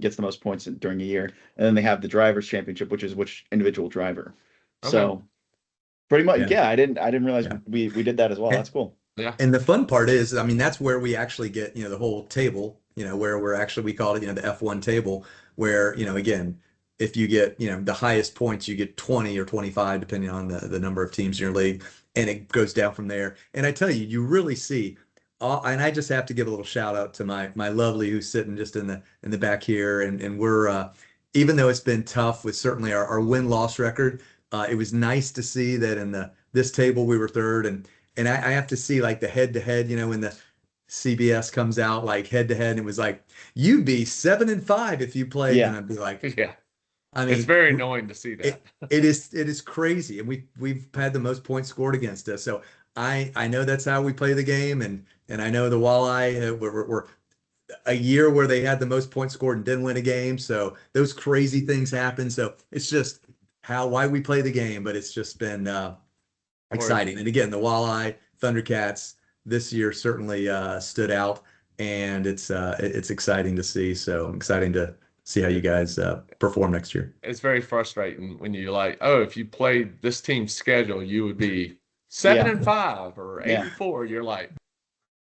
gets the most points during a year, and then they have the drivers championship, which is which individual driver. Okay. So pretty much, Yeah. I didn't realize we did that as well. That's cool. Yeah. And the fun part is, I mean, that's where we actually get, the whole table, where we're actually, we call it, the F1 table, where, again, if you get, the highest points, you get 20 or 25, depending on the number of teams in your league, and it goes down from there. And I tell you, you really see, and I just have to give a little shout out to my lovely who's sitting just in the back here, and we're even though it's been tough with certainly our win-loss record, it was nice to see that in this table we were third, and I have to see like the head-to-head, when the CBS comes out like head-to-head, and it was like, you'd be 7-5 if you played, and I'd be like, Yeah. I mean, it's very annoying to see that. It is crazy, and we've had the most points scored against us. So I know that's how we play the game, and I know the Walleye were a year where they had the most points scored and didn't win a game. So those crazy things happen. So it's just why we play the game, but it's just been exciting. And again, the Walleye Thundercats this year certainly stood out, and it's exciting to see. So I'm excited to see how you guys perform next year. It's very frustrating when you're like, oh, if you played this team's schedule, you would be 7-5 or 8-4. You're like,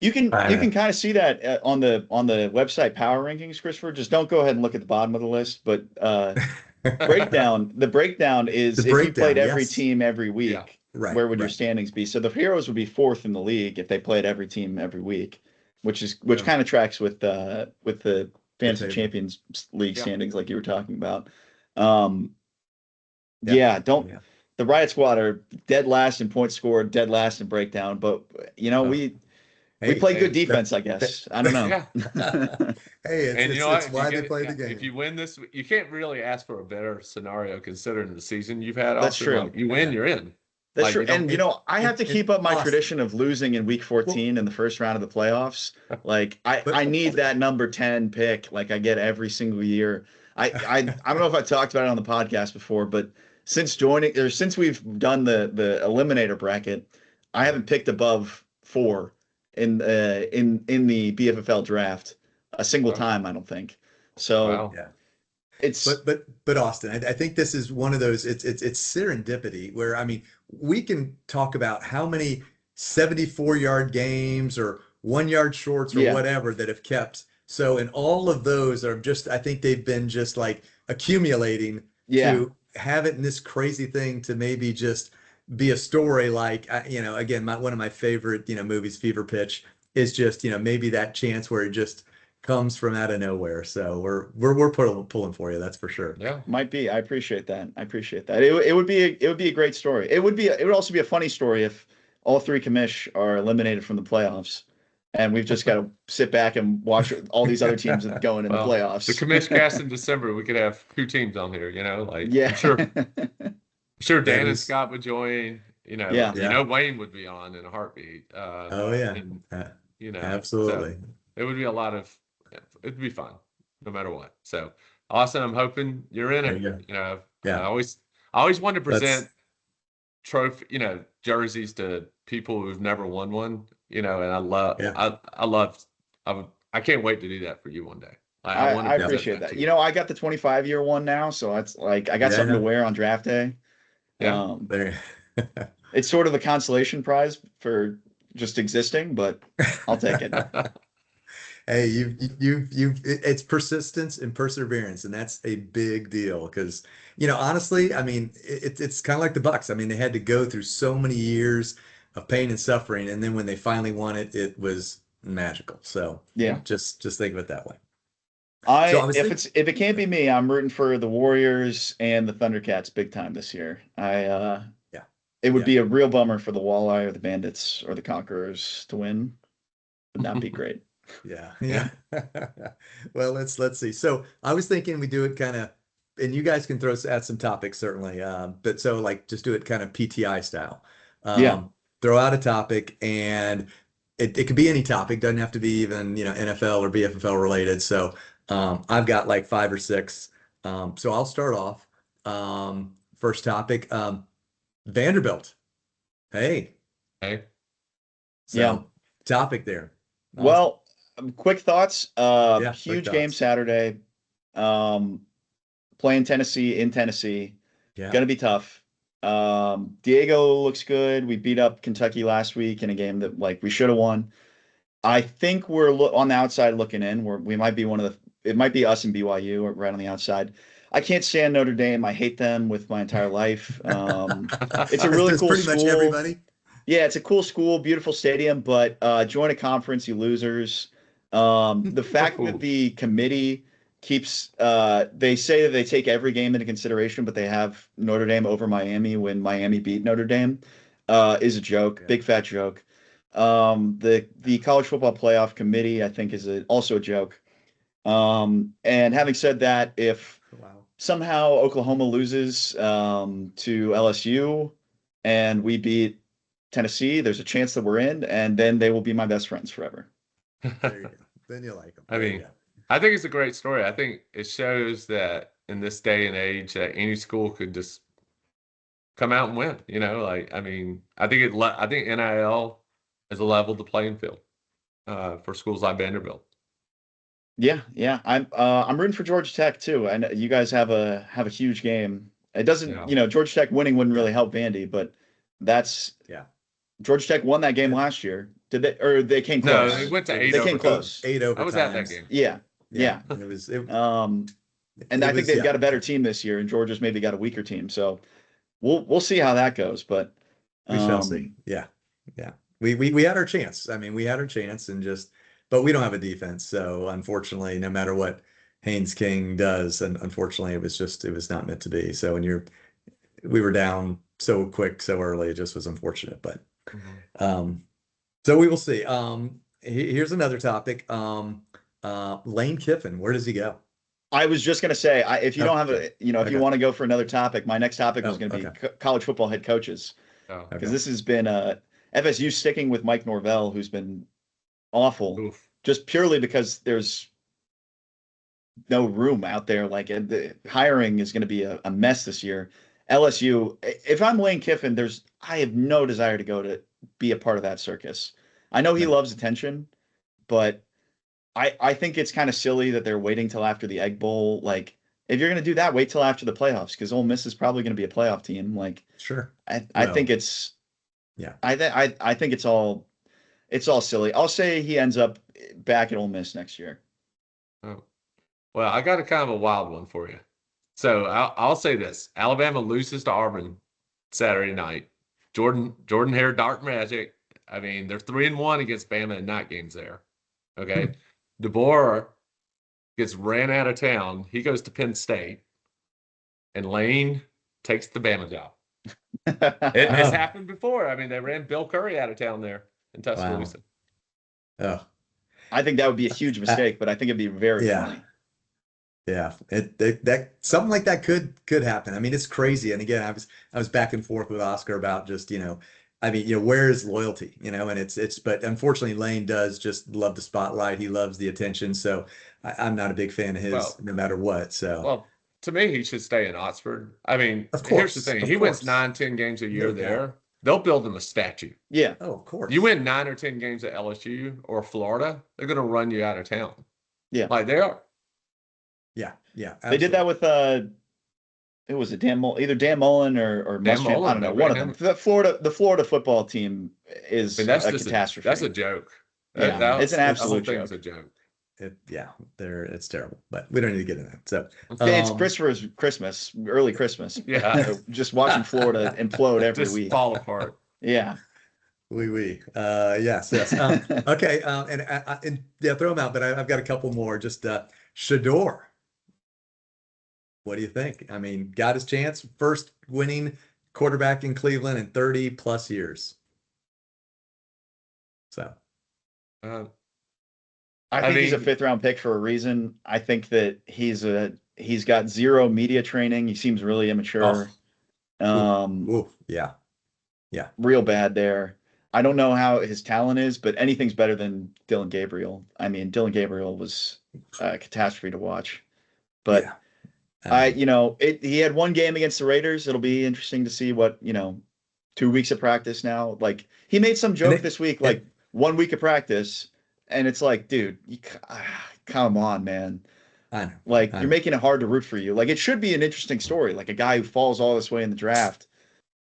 you can kind of see that on the website Power Rankings, Christopher. Just don't go ahead and look at the bottom of the list, but the breakdown is if you played every team every week, where would your standings be? So the Heroes would be fourth in the league if they played every team every week, which kind of tracks with the Fantasy Champions League standings like you were talking about. The Riot Squad are dead last in points scored, dead last in breakdown, but we play good defense, I guess. I don't know. Hey, it's why they play the game. If you win this, you can't really ask for a better scenario considering the season you've had. That's true. Like, you win, you're in. That's true. And I have to keep up my tradition of losing in week 14 in the first round of the playoffs. Like I need that number 10 pick like I get every single year. I don't know if I talked about it on the podcast before, but since we've done the eliminator bracket, I haven't picked above 4 in the BFFL draft a single time, I don't think. So it's but Austin, I think this is one of those, it's serendipity where, I mean, we can talk about how many 74-yard games or 1-yard shorts or whatever that have kept. So, and all of those are just, I think they've been just like accumulating to have it in this crazy thing to maybe just be a story. Like, again, one of my favorite, movies, Fever Pitch, is just, maybe that chance where it just comes from out of nowhere. So we're pulling for you. That's for sure. Yeah, might be. I appreciate that. It would be a great story. It would also be a funny story if all 3 Commish are eliminated from the playoffs, and we've just got to sit back and watch all these other teams going in the playoffs. The Commishcast in December, we could have 2 teams on here. Like I'm sure Dan and Scott would join. Wayne would be on in a heartbeat. Absolutely. So it would be a lot of. It'd be fun, no matter what. So, Austin, I'm hoping you're in it. I always wanted to present trophy, jerseys to people who've never won one. And I can't wait to do that for you one day. I appreciate that. I got the 25-year one now, so it's like I got something to wear on draft day. Yeah, it's sort of a consolation prize for just existing, but I'll take it. Hey, it's persistence and perseverance, and that's a big deal because, honestly, I mean, it's kind of like the Bucks. I mean, they had to go through so many years of pain and suffering, and then when they finally won it, it was magical. So just think of it that way. If it can't be me, I'm rooting for the Warriors and the Thundercats big time this year. It would be a real bummer for the Walleye or the Bandits or the Conquerors to win. Would not be great. Yeah. Yeah. Well, let's see. So I was thinking we do it kind of, and you guys can add some topics certainly. But so like just do it kind of PTI style. Yeah. Throw out a topic and it could be any topic, doesn't have to be even, NFL or BFFL related. So I've got like five or six. So I'll start off. First topic, Vanderbilt. Hey, Okay. Yeah. so topic there. Awesome. Well, quick thoughts. Yeah, quick Huge game thoughts. Saturday. Um, Playing Tennessee in Tennessee. Yeah. Gonna be tough. Diego looks good. We beat up Kentucky last week in a game that like we should have won. I think we're on the outside looking in. We might be one of the. It might be us and BYU right on the outside. I can't stand Notre Dame. I hate them with my entire life. It's a really That's cool pretty much school. everybody. Yeah, it's a cool school, beautiful stadium, but join a conference, you losers. The fact that the committee keeps they say that they take every game into consideration, but they have Notre Dame over Miami when Miami beat Notre Dame is a joke, Yeah. big fat joke. The college football playoff committee, I think, is also a joke. And having said that, if Wow. somehow Oklahoma loses to LSU and we beat Tennessee, there's a chance that we're in, and then they will be my best friends forever. There you go. Then you like them. I There you mean, go. I think it's a great story. I think it shows that in this day and age that any school could just come out and win. Like I mean, I think NIL has leveled the playing field for schools like Vanderbilt. Yeah, yeah. I'm rooting for Georgia Tech too. I know you guys have a huge game. It doesn't, Yeah. Georgia Tech winning wouldn't really Yeah. help Vandy, but that's Yeah. Georgia Tech won that game Yeah. last year. Did they or they came No, they close? went to It eight They was came overtime. close. eight I was at that overtimes. game. Yeah. Yeah. Yeah. It And I think was they've yeah. got a better team this year, and Georgia's maybe got a weaker team. So we'll see how that goes. But We shall see. Yeah. Yeah. We had our chance. I mean, we had our chance and but we don't have a defense. So unfortunately, no matter what Haynes King does, and unfortunately it was not meant to be. So we were down so quick, so early, it just was unfortunate. But Mhm. so we will see. Here's another topic. Lane Kiffin, where does he go? I was just gonna say, if you Oh, don't have okay. if you Okay. want to go for another topic, my next topic was Oh, going to be okay. college football head coaches Oh, because Okay. this has been FSU sticking with Mike Norvell, who's been awful, oof. just purely because there's no room out there. Like the hiring is going to be a mess this year. LSU, if I'm Lane Kiffin, I have no desire to go to be a part of that circus. I know he No. loves attention, but I think it's kind of silly that they're waiting till after the Egg Bowl. Like, if you're going to do that, wait till after the playoffs because Ole Miss is probably going to be a playoff team. Like, Sure. I think Well, it's yeah. I think it's all silly. I'll say he ends up back at Ole Miss next year. Oh. Well, I got a kind of a wild one for you. So I'll say this: Alabama loses to Auburn Saturday night. Jordan Hare dark magic. I mean, they're 3-1 against Bama in night games there. Okay, DeBoer gets ran out of town. He goes to Penn State, and Lane takes the Bama job. It's Oh, happened before. I mean, they ran Bill Curry out of town there in wow. Tuscaloosa. Oh, I think that would be a huge mistake, but I think it'd be very yeah. funny. Yeah, that something like that could happen. I mean, it's crazy. And again, I was back and forth with Oscar about just, I mean, where is loyalty, and but unfortunately Lane does just love the spotlight. He loves the attention. So I'm not a big fan of his Well, no matter what. So well, to me, he should stay in Oxford. I mean, of here's the course, thing: of he wins course, 9, 10 games a year no doubt. there. They'll build him a statue. Yeah, Oh, of You course. win 9 or 10 games at LSU or Florida, they're going to run you out of town. yeah. Like they are. Yeah, yeah, They did that absolutely. with it was a Dan Mullen, either Dan Mullen or Dan Muschamp. I Mullen, don't they know, one ran of them. him. The Florida football team I mean, is that's a just that's a catastrophe. joke. Yeah, it's an That whole absolute thing is joke. a joke. Yeah, it's terrible, but we don't need to get into that. So, It's Christopher's Christmas, early Christmas. Yeah, Just watching Florida implode every just week. fall apart. Yeah. yes, yes. Okay, and yeah, throw them out, but I've got a couple more. Just Shador. What do you think? I mean, got his chance, first winning quarterback in Cleveland in 30 plus years. So, Uh, I I think he's a mean, 5th round pick for a reason. I think that he's got zero media training. He seems really immature. Yeah. Real bad there. I don't know how his talent is, but anything's better than Dylan Gabriel. I mean, Dylan Gabriel was a catastrophe to watch. But Yeah. he had one game against the Raiders. It'll be interesting to see what, 2 weeks of practice now. Like he made some joke this week, like 1 week of practice, and it's like, dude, come on, man. I know. Like you're making it hard to root for you. Like it should be an interesting story, like a guy who falls all this way in the draft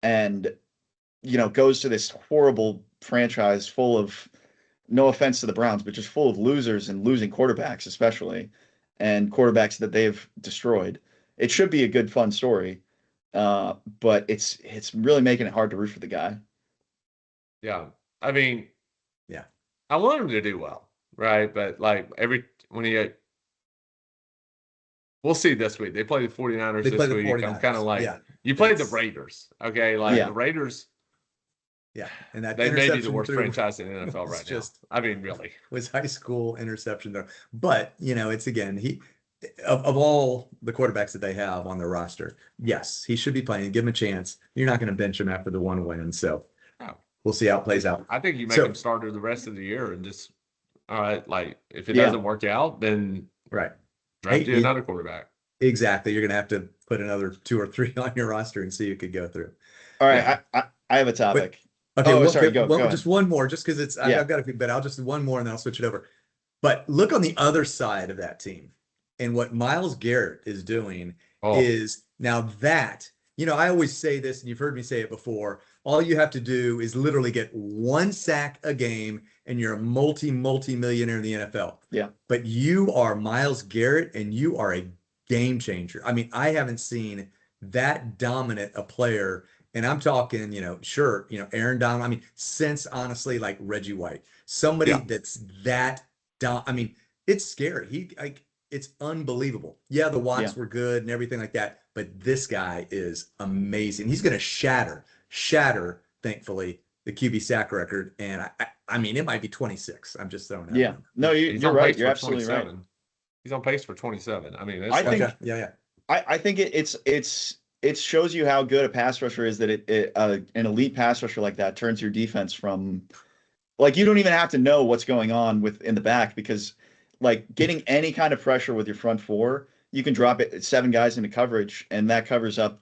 and goes to this horrible franchise full of, no offense to the Browns, but just full of losers and losing quarterbacks, especially, and quarterbacks that they've destroyed. It should be a good, fun story, but it's really making it hard to root for the guy. yeah. I mean, Yeah. I want him to do well, right? But like we'll see this week. They play the 49ers this week. I'm kind of like, you played the Raiders, okay? Like the Raiders. Yeah, and that they may be the interception worst through franchise in the NFL right now. I mean, really. Was high school interception though. But, it's again, of all the quarterbacks that they have on their roster, yes, he should be playing. Give him a chance. You're not going to bench him after the one win. So we'll see how it plays out. I think you make him starter the rest of the year and just, all right, like if it doesn't work out, then draft you another quarterback. Exactly. You're going to have to put another 2 or 3 on your roster and see who could go through. All right. I have a topic. Okay, sorry, go just one more, just because it's I've got a few, but I'll just one more and then I'll switch it over. But look on the other side of that team, and what Myles Garrett is doing is now that I always say this, and you've heard me say it before. All you have to do is literally get 1 sack a game, and you're a multi-millionaire in the NFL. Yeah. But you are Myles Garrett, and you are a game changer. I mean, I haven't seen that dominant a player. And I'm talking, Aaron Donald. I mean, since honestly, like Reggie White, somebody that's that. I mean, it's scary. It's unbelievable. Yeah, the Watts were good and everything like that, but this guy is amazing. He's going to shatter, thankfully, the QB sack record. And I mean, it might be 26. I'm just throwing it out. Yeah, no, you're right. You're absolutely right. He's on pace for 27. I mean, I think it shows you how good a pass rusher is that an elite pass rusher like that turns your defense from, like, you don't even have to know what's going on in the back, because like getting any kind of pressure with your front four, you can drop it 7 guys into coverage, and that covers up,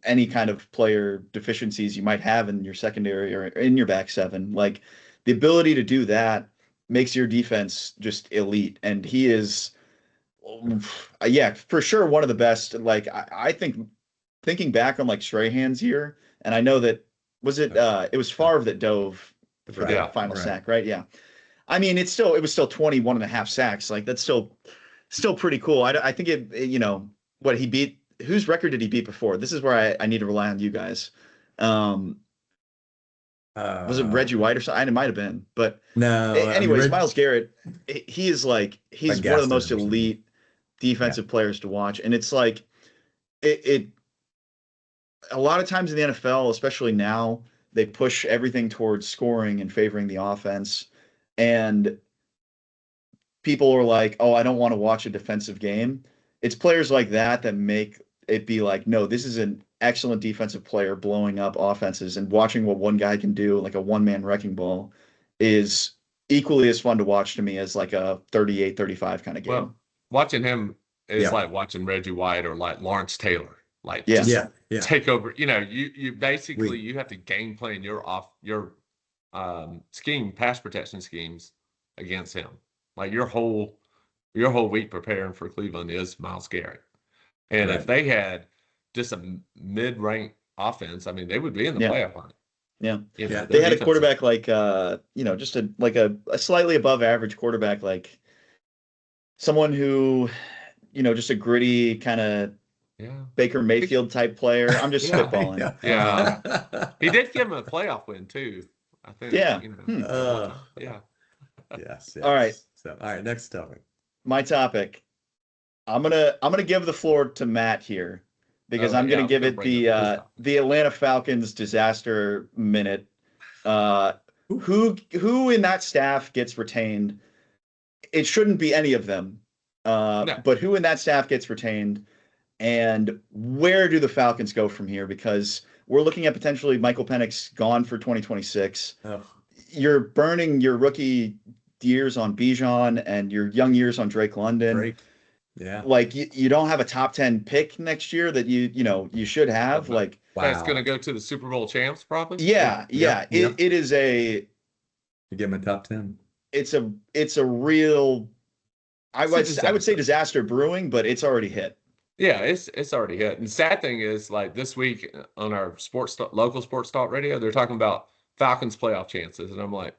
any kind of player deficiencies you might have in your secondary or in your back 7. Like the ability to do that makes your defense just elite. And he is, for sure, one of the best. Like I think, thinking back on like Strahan's year, and I know that it was Favre that dove for the final sack, right? Yeah. I mean, it was still 21.5 sacks. Like that's still pretty cool. I think what he beat, whose record did he beat before? This is where I need to rely on you guys. Was it Reggie White or something? It might have been, but no. Anyways, Myles Garrett, he's one of the most elite defensive players to watch. And it's like, it a lot of times in the NFL, especially now, they push everything towards scoring and favoring the offense. And people are like, oh, I don't want to watch a defensive game. It's players like that make it be like, no, this is an excellent defensive player blowing up offenses, and watching what one guy can do, like a one-man wrecking ball, is equally as fun to watch to me as like a 38-35 kind of game. Well, watching him is like watching Reggie White or like Lawrence Taylor. Like take over. You basically you have to game plan your pass protection schemes against him. Like your whole week preparing for Cleveland is Myles Garrett. And if they had just a mid-ranked offense, I mean, they would be in the playoff hunt. Yeah. They had a quarterback like just a slightly above average quarterback, like someone who, just a gritty kind of Baker Mayfield type player. I'm just spitballing. Yeah. He did give him a playoff win too, I think. Yeah. Yes. All right. So, all right, next topic. My topic. I'm gonna give the floor to Matt here, because I'm gonna give it the Atlanta Falcons disaster minute. Who in that staff gets retained? it shouldn't be any of them. No. But who in that staff gets retained, and where do the Falcons go from here? Because we're looking at potentially Michael Penix gone for 2026. Oh, You're burning your rookie years on Bijan and your young years on Drake London. great. Yeah. Like you don't have a top 10 pick next year that you should have. Like, That's Wow. going to go to the Super Bowl champs, probably. yeah. Yep. It is You give him a top 10. it's a real, I It's a would disaster. say disaster brewing, but it's already hit. Yeah, it's already hit. And the sad thing is, like this week on our local sports talk radio, they're talking about Falcons playoff chances, and I'm like,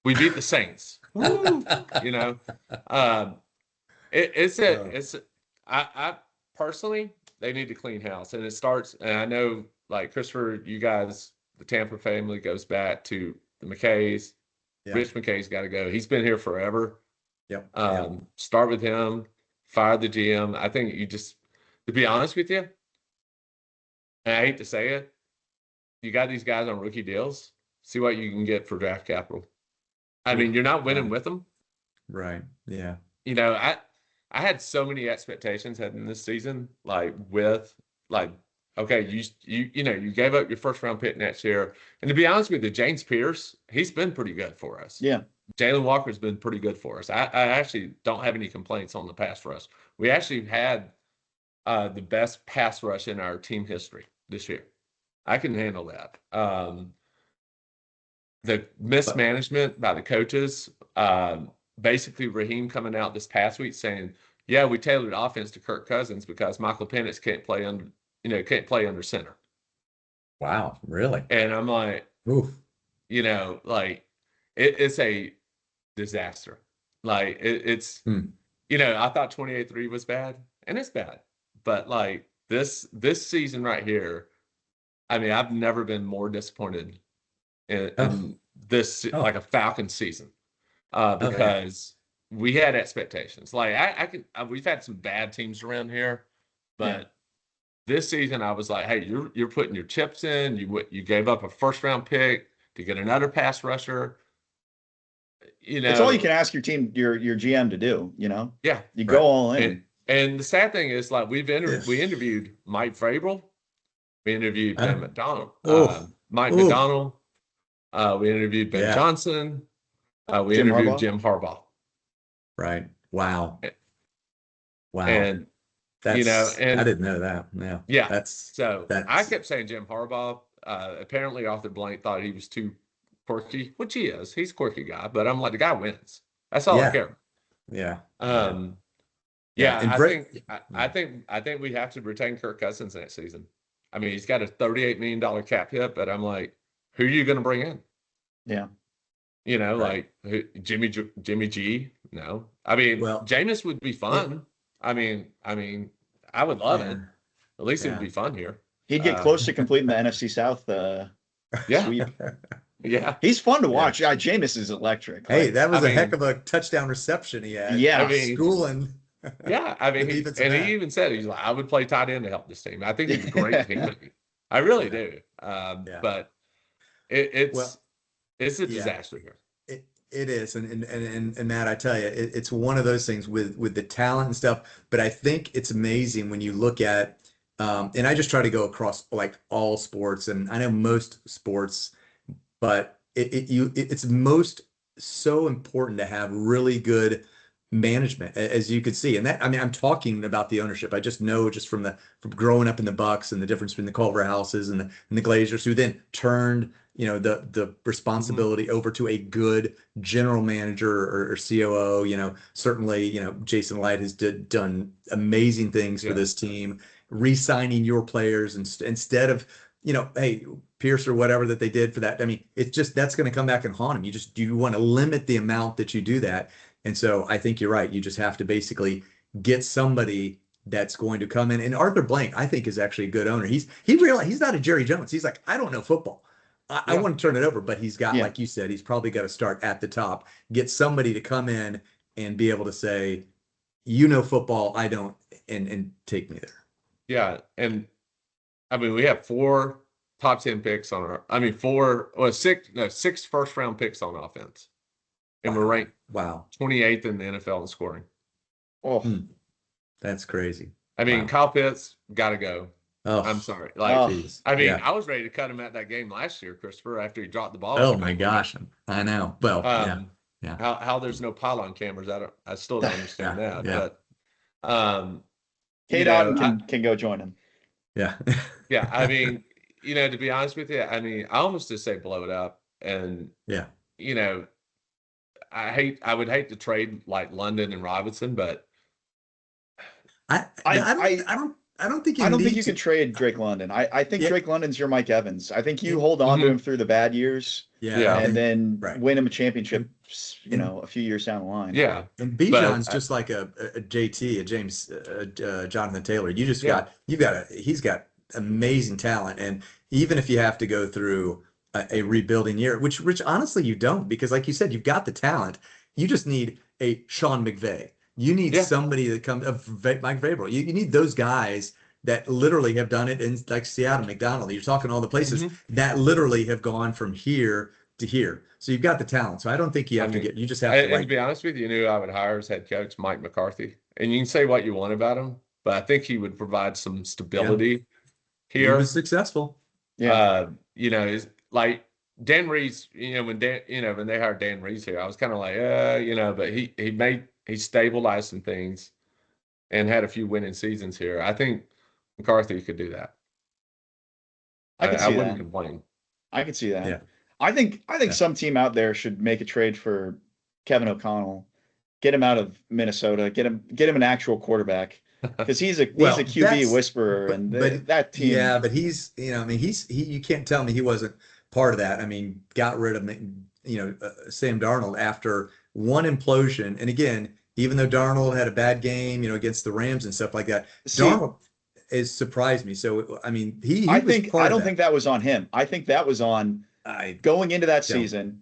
we beat the Saints. Woo! You know, I personally, they need to clean house, and it starts. And I know, like Christopher, you guys, the Tampa family goes back to the McKays. Yeah. Rich McKay's got to go. He's been here forever. Yep. Start with him. Fire the GM. I think you just, to be honest with you, and I hate to say it, you got these guys on rookie deals. See what you can get for draft capital. I mean, you're not winning with them. Right. Yeah. You know, I had so many expectations heading this season, like okay, you gave up your first round pick next year, and to be honest with you, James Pierce, he's been pretty good for us. Yeah. Jalen Walker's been pretty good for us. I actually don't have any complaints on the pass rush. We actually had the best pass rush in our team history this year. I can handle that. The mismanagement by the coaches, basically Raheem coming out this past week saying, yeah, we tailored offense to Kirk Cousins because Michael Penix can't play under center. Wow. Really? And I'm like, Oof. like it's a disaster. Like it's, I thought 28-3 was bad, and it's bad. But like this season right here, I mean, I've never been more disappointed in this, like a Falcons season, because we had expectations. Like we've had some bad teams around here, but this season I was like, hey, you're putting your chips in. You gave up a first round pick to get another pass rusher. It's all you can ask your team, your GM to do. Yeah, you go all in. And the sad thing is, like we interviewed Mike Vrabel, we interviewed Ben McDonald, Mike McDonald, we interviewed Ben Johnson, we interviewed Jim Harbaugh. Right. Wow. Wow. And that's, and I didn't know that. Yeah. Yeah. That's I kept saying Jim Harbaugh. Apparently Arthur Blank thought he was too quirky, which he is. He's a quirky guy, but I'm like, the guy wins. That's all I care. Yeah. I think we have to retain Kirk Cousins next season. I mean, he's got a $38 million cap hit, but I'm like, who are you going to bring in? Yeah. Like Jimmy G? No. I mean, Jameis would be fun. I mean, I would love it. At least it would be fun here. He'd get close to completing the NFC South sweep. Yeah. He's fun to watch. Yeah. Jameis is electric. Hey, that was a heck of a touchdown reception he had. Yeah. Schooling. Yeah. I mean, he even said, he's like, I would play tight end to help this team. I think he's a great team. I really do. But it's a disaster here. It is, and Matt, I tell you, it's one of those things with the talent and stuff. But I think it's amazing when you look at, and I just try to go across like all sports, and I know most sports, but it's most so important to have really good management, as you could see. And that, I mean, I'm talking about the ownership. I just know just from growing up in the Bucks and the difference between the Culver Houses and the Glazers, who then turned the responsibility over to a good general manager or COO. Certainly, Jason Light has done amazing things for this team, re-signing your players instead of, hey, Pierce or whatever that they did for that. I mean, it's just, that's going to come back and haunt him. You want to limit the amount that you do that. And so I think you're right. You just have to basically get somebody that's going to come in. And Arthur Blank, I think, is actually a good owner. He realized he's not a Jerry Jones. He's like, I don't know football. I want to turn it over, but he's got, like you said, he's probably got to start at the top, get somebody to come in and be able to say, football, I don't, and take me there. Yeah. And I mean, we have 4 top 10 picks on six first round picks on offense. And we're Wow. 28th in the NFL in scoring. Oh, That's crazy. I mean, Wow. Kyle Pitts got to go. Oh, I'm sorry. Like, geez. I mean, Yeah. I was ready to cut him at that game last year, Christopher, after he dropped the ball. Oh my gosh. I know. Well, yeah. Yeah. How there's no pylon cameras, I still don't understand that. Yeah. But Kate Otten can go join him. Yeah. yeah, I mean, to be honest with you, I mean, I almost just say blow it up. And Yeah. I would hate to trade like London and Robinson, but I don't think you can trade Drake London. I think Drake London's your Mike Evans. I think you hold on to him through the bad years, and then win him a championship, a few years down the line. Yeah, and Bijan's just like a JT, a James, Jonathan Taylor. He's got amazing talent, and even if you have to go through a rebuilding year, which honestly you don't, because like you said, you've got the talent. You just need a Sean McVay. You need somebody that comes Mike Vrabel. You need those guys that literally have done it in like Seattle, McDonald. You're talking all the places that literally have gone from here to here. So you've got the talent. So I don't think you have to get. You just have to. And to be honest with you, who I would hire as head coach, Mike McCarthy. And you can say what you want about him, but I think he would provide some stability here. He was successful. Is like Dan Reeves. When they hired Dan Reeves here, I was kind of like, but he stabilized some things and had a few winning seasons here. I think McCarthy could do that. I wouldn't complain. I could see that. Yeah. I think some team out there should make a trade for Kevin O'Connell, get him out of Minnesota, get him an actual quarterback, because he's a QB whisperer, but that team. Yeah, but he's you can't tell me he wasn't part of that. I mean, got rid of Sam Darnold after one implosion, and again, even though Darnold had a bad game, against the Rams and stuff like that, Darnold has surprised me. So I mean, I don't think that was on him. I think that was on going into that season.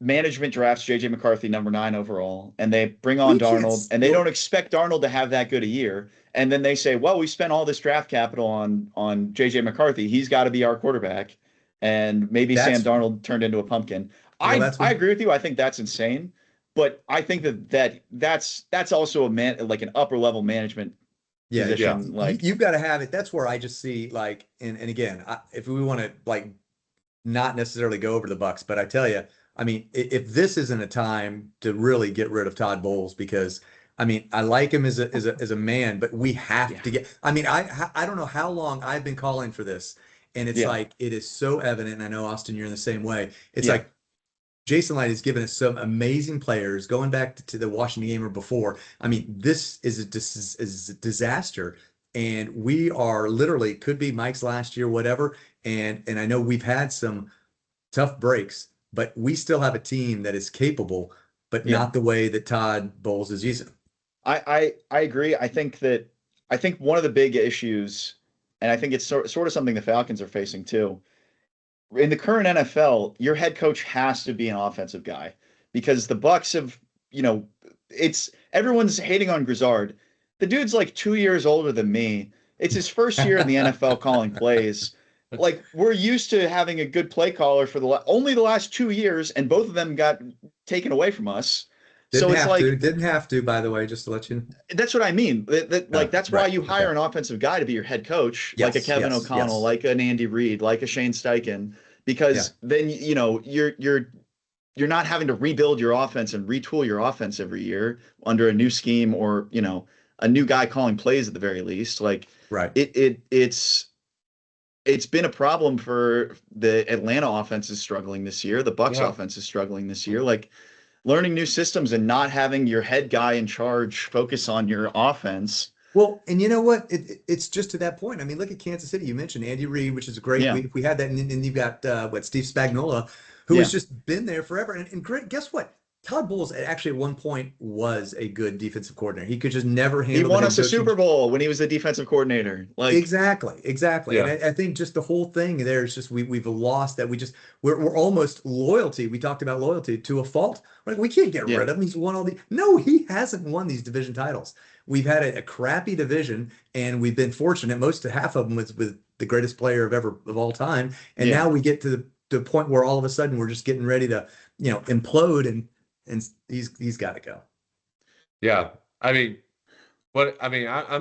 Management drafts JJ McCarthy number 9 overall, and they bring on Darnold, and they don't expect Darnold to have that good a year. And then they say, well, we spent all this draft capital on JJ McCarthy. He's got to be our quarterback. And maybe Sam Darnold turned into a pumpkin. I agree with you. I think that's insane. But I think that's also like an upper level management position. Yeah. Like you've got to have it. That's where I just see like, and again, if we want to like not necessarily go over the Bucs, but I tell you, I mean, if this isn't a time to really get rid of Todd Bowles, because I mean, I like him as a man, but we have to get. I mean, I don't know how long I've been calling for this, and it's like it is so evident. And I know Austin, you're in the same way. It's like Jason Light has given us some amazing players going back to the Washington game or before. I mean, this is a disaster, and we are literally could be Mike's last year, whatever. And I know we've had some tough breaks, but we still have a team that is capable, but not the way that Todd Bowles is using. I agree. I think one of the big issues, and I think it's sort of something the Falcons are facing too. In the current NFL, your head coach has to be an offensive guy, because the Bucs have, it's everyone's hating on Grizzard. The dude's like 2 years older than me. It's his first year in the NFL calling plays. Like, we're used to having a good play caller for only the last 2 years, and both of them got taken away from us. Didn't have to, by the way, just to let you know. That's what I mean. That's why you hire an offensive guy to be your head coach, like a Kevin O'Connell, like an Andy Reid, like a Shane Steichen, because then you're not having to rebuild your offense and retool your offense every year under a new scheme, or a new guy calling plays at the very least. Like it's been a problem for the Atlanta offense is struggling this year. The Bucs offense is struggling this year. Like, learning new systems and not having your head guy in charge focus on your offense. Well, and you know what? It's just to that point. I mean, look at Kansas City. You mentioned Andy Reid, which is great. Yeah. We had that, and you've got Steve Spagnuolo, who has just been there forever. And great, guess what? Todd Bowles actually at one point was a good defensive coordinator. He could just never handle. He won us a Super Bowl when he was a defensive coordinator. Like exactly. Yeah. And I think just the whole thing there is just we've lost that. We're almost loyalty. We talked about loyalty to a fault. Like, we can't get rid of him. He's won all the. No, he hasn't won these division titles. We've had a crappy division, and we've been fortunate. Half of them was with the greatest player of all time, and now we get to the point where all of a sudden we're just getting ready to implode. And and he's got to go. Yeah. I'm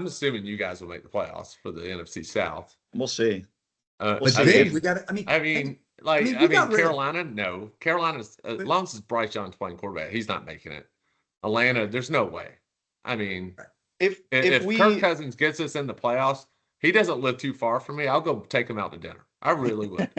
assuming you guys will make the playoffs for the NFC South. We'll see. But see. then we got to. Carolina, no. Carolina's as long as Bryce Young's playing quarterback, he's not making it. Atlanta, there's no way. I mean, if Kirk Cousins gets us in the playoffs, he doesn't live too far from me. I'll go take him out to dinner. I really would.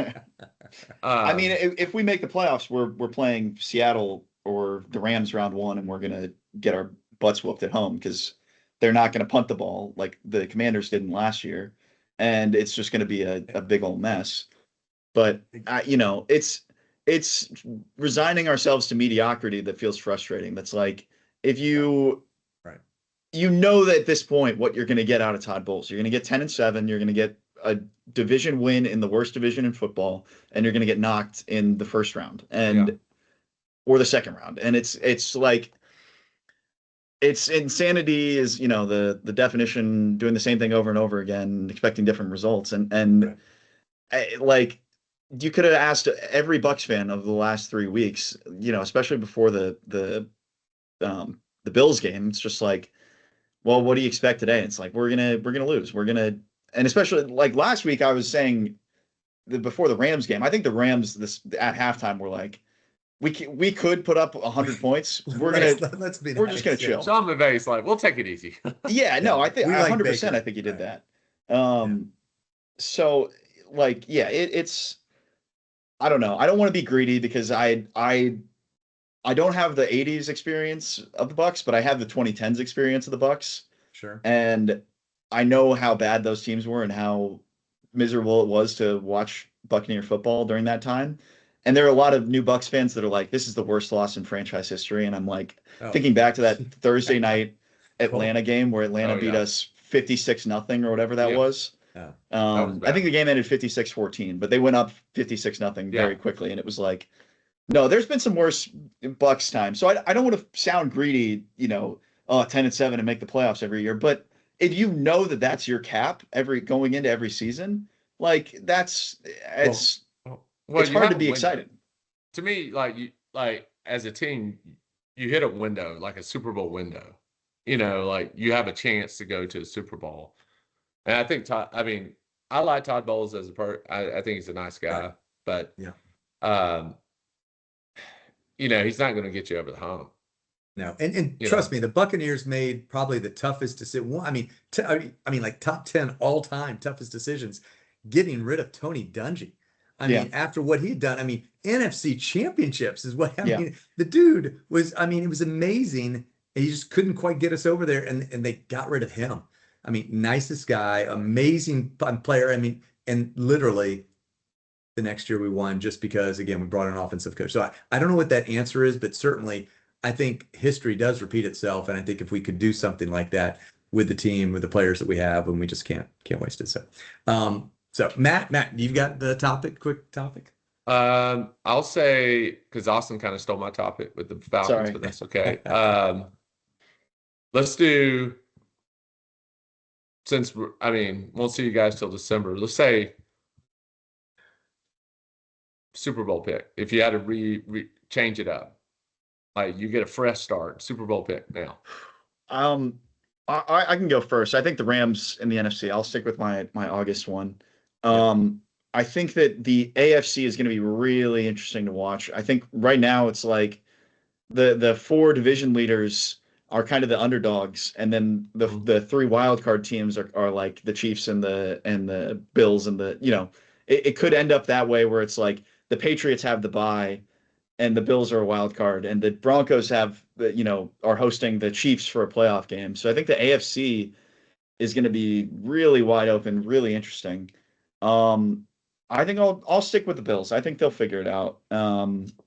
I mean, if we make the playoffs, we're playing Seattle or the Rams round 1, and we're gonna get our butts whooped at home because they're not gonna punt the ball like the Commanders didn't last year, and it's just gonna be a big old mess. But it's resigning ourselves to mediocrity that feels frustrating. That's like if you. You know that at this point what you're going to get out of Todd Bowles. You're going to get 10-7. You're going to get a division win in the worst division in football, and you're going to get knocked in the first round or the second round. And it's like it's insanity is the definition, doing the same thing over and over again, expecting different results. And like you could have asked every Bucs fan of the last 3 weeks, especially before the Bills game. It's just like, well, what do you expect today? It's like we're gonna lose. And especially like last week, I was saying before the Rams game, I think the Rams at halftime were like, we could put up 100 points. We're just gonna chill. Sean McVay's like, we'll take it easy. Yeah, no, I think 100%. I think he did that. So like, yeah, it's. I don't know. I don't want to be greedy because I don't have the 80s experience of the Bucs, but I have the 2010s experience of the Bucs. Sure. And I know how bad those teams were and how miserable it was to watch Buccaneer football during that time. And there are a lot of new Bucs fans that are like, this is the worst loss in franchise history. And I'm like, thinking back to that Thursday night Atlanta game where Atlanta beat us 56-0 or whatever that was. Yeah. I think the game ended 56-14, but they went up 56-0 very quickly. And it was like, no, there's been some worse Bucs time. So I don't want to sound greedy, 10-7 and make the playoffs every year. But if you know that that's your cap going into every season, like it's hard to be excited. To me, like as a team, you hit a window, like a Super Bowl window. Like you have a chance to go to a Super Bowl. And I think I like Todd Bowles as I think he's a nice guy, but he's not going to get you over the hump. No, and trust me, the Buccaneers made probably the toughest decision. Like top 10 all time toughest decisions, getting rid of Tony Dungy. I mean, after what he'd done, NFC championships is what the dude was. It was amazing. He just couldn't quite get us over there, and they got rid of him. Nicest guy, amazing player. And literally the next year we won just because, again, we brought an offensive coach. So I don't know what that answer is, but certainly I think history does repeat itself. And I think if we could do something like that with the team, with the players that we have, and we just can't waste it. So Matt, you've got the quick topic. I'll say, because Austin kind of stole my topic with the Falcons, but that's okay. Let's do, since won't see you guys till December. Let's say Super Bowl pick. If you had to change it up, like you get a fresh start, Super Bowl pick now. I can go first. I think the Rams in the NFC. I'll stick with my August one. I think that the AFC is going to be really interesting to watch. I think right now it's like the 4 division leaders are kind of the underdogs, and then the 3 wildcard teams are like the Chiefs and the Bills and it could end up that way where it's like the Patriots have the bye and the Bills are a wild card, and the Broncos are hosting the Chiefs for a playoff game. So I think the AFC is going to be really wide open, really interesting. I think I'll stick with the Bills. I think they'll figure it out.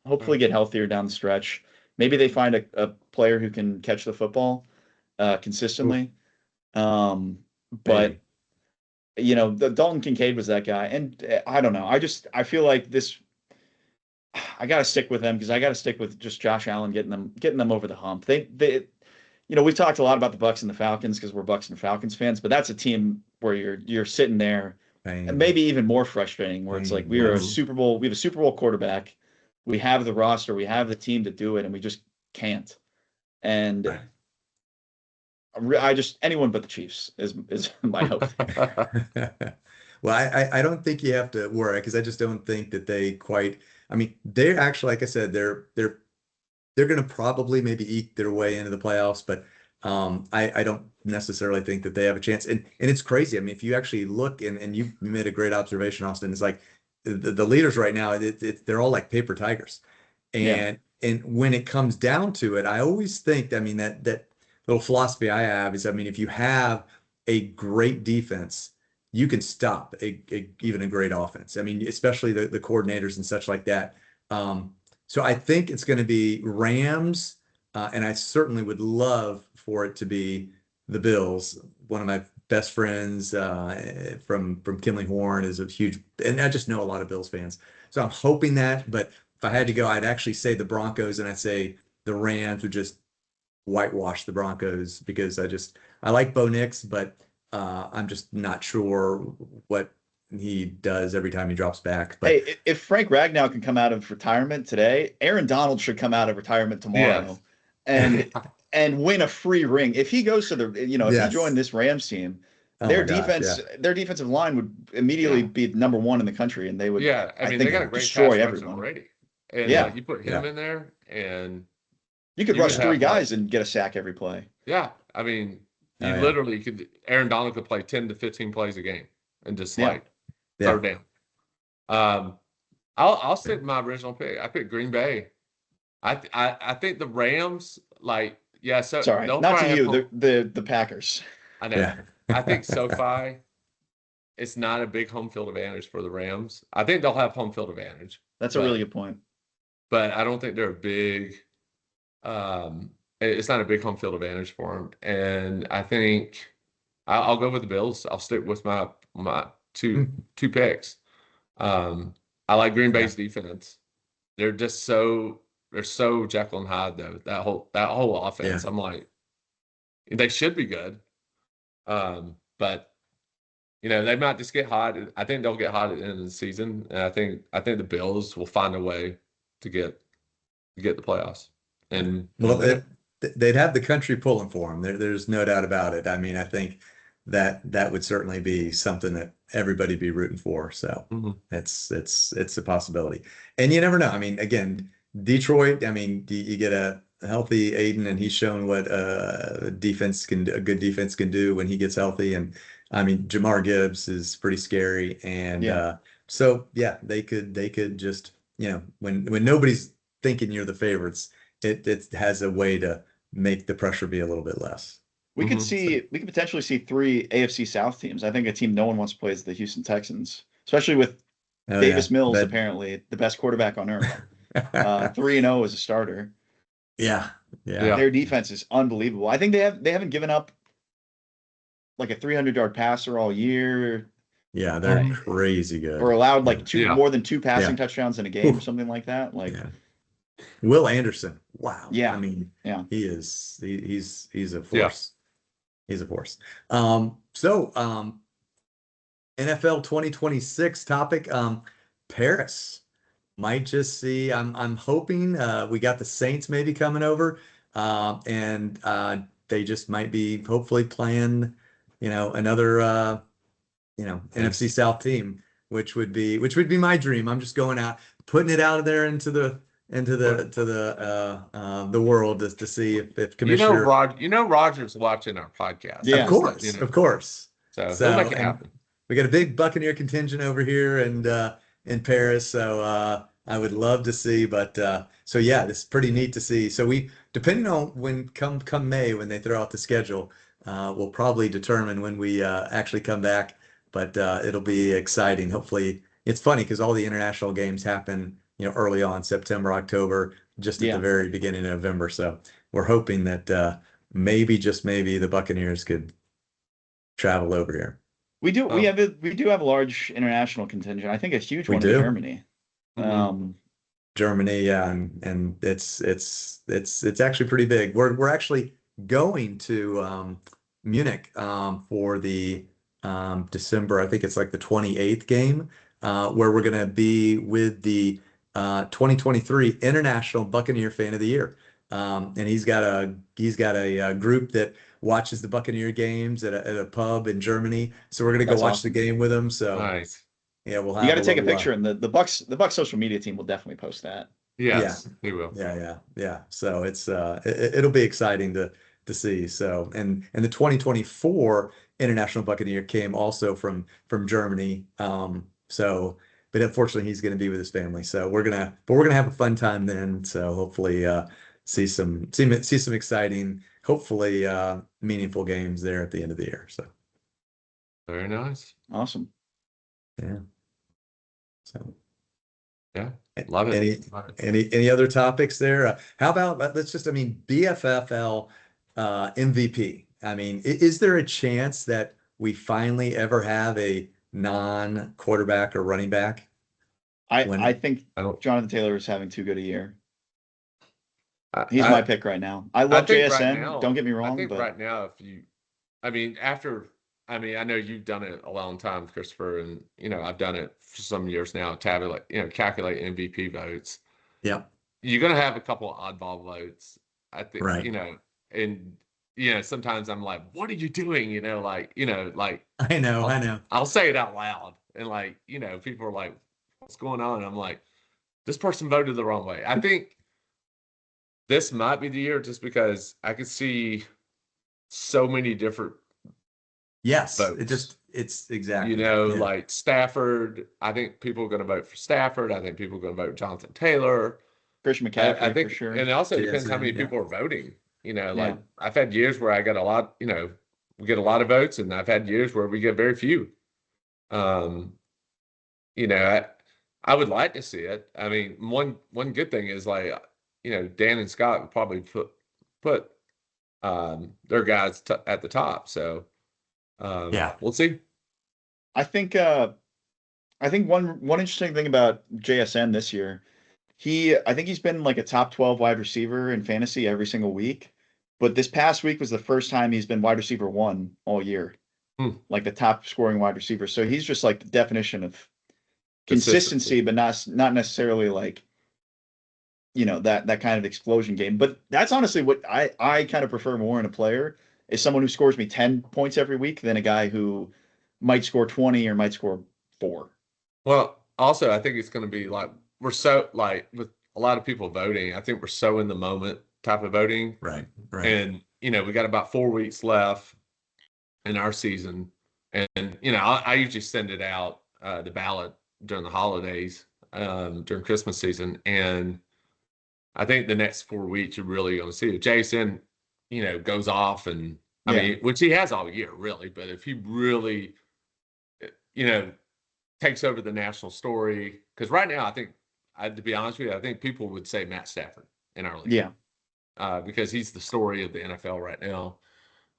Hopefully get healthier down the stretch. Maybe they find a player who can catch the football consistently. But the Dalton Kincaid was that guy, and I don't know. I feel like this. I got to stick with them because I got to stick with just Josh Allen getting them over the hump. We've talked a lot about the Bucs and the Falcons because we're Bucs and Falcons fans, but that's a team where you're sitting there, and maybe even more frustrating, where it's like we have a Super Bowl quarterback, we have the roster, we have the team to do it, and we just can't. And Right. I just anyone but the Chiefs is my hope. Well, I don't think you have to worry because I just don't think that they quite. I mean, they're actually, like I said, they're going to probably maybe eke their way into the playoffs, but I don't necessarily think that they have a chance. And it's crazy. I mean, if you actually look and you made a great observation, Austin, it's like the leaders right now, they're all like paper tigers. Yeah. And when it comes down to it, I always think, I mean, that little philosophy I have is, I mean, if you have a great defense, you can stop even a great offense. I mean, especially the coordinators and such like that. So I think it's going to be Rams, and I certainly would love for it to be the Bills. One of my best friends from Kinley Horn is a huge, and I just know a lot of Bills fans. So I'm hoping that, but if I had to go, I'd actually say the Broncos, and I'd say the Rams would just whitewash the Broncos because I like Bo Nix, but I'm just not sure what he does every time he drops back. But Hey, if Frank Ragnow can come out of retirement today, Aaron Donald should come out of retirement tomorrow and win a free ring. If he goes to if he Yes. joined this Rams team, Oh their my gosh, defense, their defensive line would immediately be number one in the country, and they would, I I mean, think, they got a great destroy pass rusher everyone. already. And Yeah. you put him in there, and You could you rush would three have, guys and get a sack every play. yeah, I mean, you Oh, yeah. literally could. Aaron Donald could play 10 to 15 plays a game and just Yeah. like third down. I'll stick with my original pick. I picked Green Bay. I think the Rams, like, yeah, so Sorry, they'll not probably to have you, the Packers. I know. Yeah. I think SoFi, it's not a big home field advantage for the Rams. I think they'll have home field advantage, That's a really good point. but I don't think they're a big. It's not a big home field advantage for them, and I think I'll go with the Bills. I'll stick with my two picks. I like Green Bay's defense. They're just they're so Jekyll and Hyde though. That whole offense. Yeah. I'm like, they should be good. But they might just get hot. I think they'll get hot at the end of the season, and I think the Bills will find a way to get the playoffs. And Well, they'd have the country pulling for them. There's no doubt about it. I mean, I think that would certainly be something that everybody be rooting for. So it's a possibility. And you never know. I mean, again, Detroit, I mean, you get a healthy Aiden, and he's shown what a good defense can do when he gets healthy. And I mean, Jamar Gibbs is pretty scary. And so yeah, they could just, when nobody's thinking you're the favorites, it has a way to make the pressure be a little bit less. We could potentially see 3 AFC South teams. I think a team no one wants to play is the Houston Texans, especially with Davis Mills, apparently the best quarterback on earth. 3-0 as a starter. Yeah. Their defense is unbelievable. I think they haven't given up like a 300-yard passer all year. Yeah, they're crazy good. Or allowed like more than 2 passing touchdowns in a game or something like that. Like Will Anderson. Wow. Yeah. I mean, he's a force. Yeah. He's a force. NFL 2026 topic. Paris might just see. I'm hoping we got the Saints maybe coming over, and they just might be hopefully playing, another NFC South team, which would be my dream. I'm just going out, putting it out there into the world to see if Commissioner. Roger's watching our podcast. Yeah, of course. So he'll make it happen. We got a big Buccaneer contingent over here and in Paris, so I would love to see. But so yeah, this is pretty neat to see. So depending on when come May when they throw out the schedule, we'll probably determine when we actually come back. But it'll be exciting. Hopefully, it's funny because all the international games happen, early on September, October, just at the very beginning of November. So we're hoping that maybe, just maybe, the Buccaneers could travel over here. We do have a large international contingent. I think a huge one in Germany. Germany, yeah, and it's actually pretty big. We're actually going to Munich for the December, I think it's like the 28th game, where we're going to be with the 2023 International Buccaneer Fan of the Year. And he's got a group that watches the Buccaneer games at a pub in Germany. So we're gonna go That's watch the awesome. game with him. So Nice. yeah, we'll You got have to a take a little picture, and the Bucks social media team will definitely post that. yeah. Yes, he will. Yeah. So it'll be exciting to see. So and the 2024 International Buccaneer came also from Germany. So but unfortunately he's going to be with his family. So we're gonna have a fun time then. So hopefully see some exciting, hopefully meaningful games there at the end of the year. So Very nice. Awesome. yeah. So Yeah, love it. any Love it. any other topics there? How about let's just, I mean, BFFL MVP. I mean, is there a chance that we finally ever have a non-quarterback or running back I winner? think I don't. Jonathan Taylor is having too good a year. I, He's my I pick right now. I I love think right JSN. Don't now. get me I wrong, think but right now, if you, I mean, after. I mean, I know you've done it a long time, Christopher, and I've done it for some years now. Tabulate, calculate MVP votes. Yeah, You're gonna have a couple of oddball votes. I think, right. and sometimes I'm like, what are you doing? Like I know, I I'll know. I'll say it out loud, and like, people are like, what's going on? And I'm like, this person voted the wrong way. I think this might be the year just because I could see so many different Yes, votes. it's exactly. Yeah, Like Stafford. I think people are going to vote for Stafford. I think people are going to vote Jonathan Taylor. Christian I McCaffrey for think, and sure. it also depends how many JSN, yeah. people are voting. Yeah. Like I've had years where I get a lot, we get a lot of votes, and I've had years where we get very few. Um, you know, I, I would like to see it. I mean, one good thing is like, Dan and Scott would probably put their guys at the top. So Yeah. we'll see. I think one interesting thing about JSN this year, I think he's been like a top 12 wide receiver in fantasy every single week. But this past week was the first time he's been wide receiver one all year, Hmm. like the top scoring wide receiver. So he's just like the definition of Consistency. consistency, but not necessarily like that kind of explosion game. But that's honestly what I kind of prefer more in a player is someone who scores me 10 points every week than a guy who might score 20 or might score 4. Well, also, I think it's going to be like we're so like with a lot of people voting. I think we're so in the moment type of voting, Right, right. and we got about 4 weeks left in our season, and I usually send it out the ballot during the holidays, during Christmas season, and I think the next 4 weeks you're really going to see it. Jason, goes off, and I Yeah. mean, which he has all year really, but if he really, you know, takes over the national story, because right now I think, to be honest with you, I think people would say Matt Stafford in our league, Yeah. because he's the story of the NFL right now.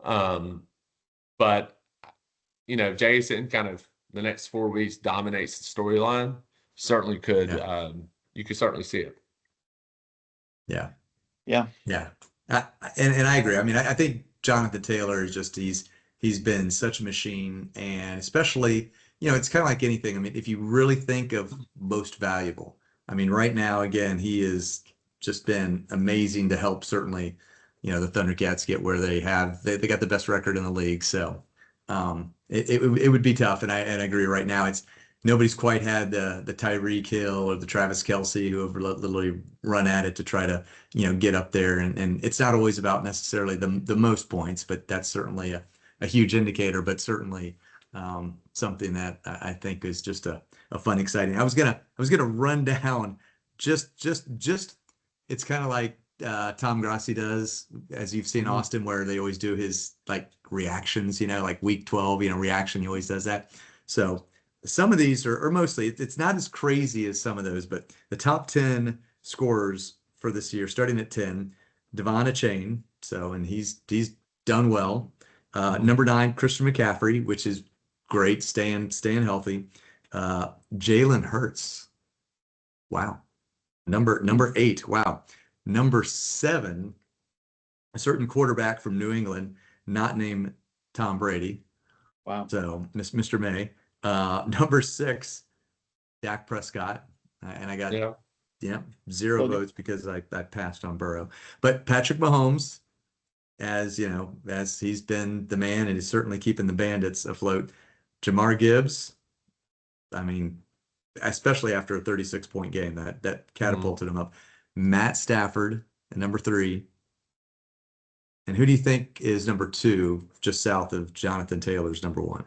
Um, but Jason kind of the next 4 weeks dominates the storyline. Certainly could. Yeah. You could certainly see it. Yeah. Yeah. Yeah. And I agree. I mean, I think Jonathan Taylor is just he's been such a machine, and especially, it's kind of like anything. I mean, if you really think of most valuable, I mean, right now, again, he has just been amazing to help certainly, the Thundercats get where they got the best record in the league. So it would be tough. And I agree right now nobody's quite had the Tyreek Hill or the Travis Kelce who have literally run at it to try to get up there, and it's not always about necessarily the most points, but that's certainly a huge indicator, but certainly something that I think is just a fun, exciting. I was gonna run down just it's kind of like Tom Grassi does, as you've seen Mhm. Austin, where they always do his like reactions, like week 12, reaction. He always does that. So some of these or mostly it's not as crazy as some of those, but the top 10 scorers for this year, starting at 10, Devon Chain. So, and he's done well. Number 9, Christian McCaffrey, which is great, staying healthy. Jalen Hurts. Wow. Number 8. Wow. Number 7, a certain quarterback from New England, not named Tom Brady. Wow. So Mr. May. Number 6, Dak Prescott. And I got Yeah. Yeah, 0 Well, votes because I passed on Burrow. But Patrick Mahomes, as you know, as he's been the man and he's certainly keeping the Bandits afloat. Jamar Gibbs, I mean, especially after a 36-point game, that catapulted him up. Matt Stafford at number 3. And who do you think is number 2, just south of Jonathan Taylor's number 1?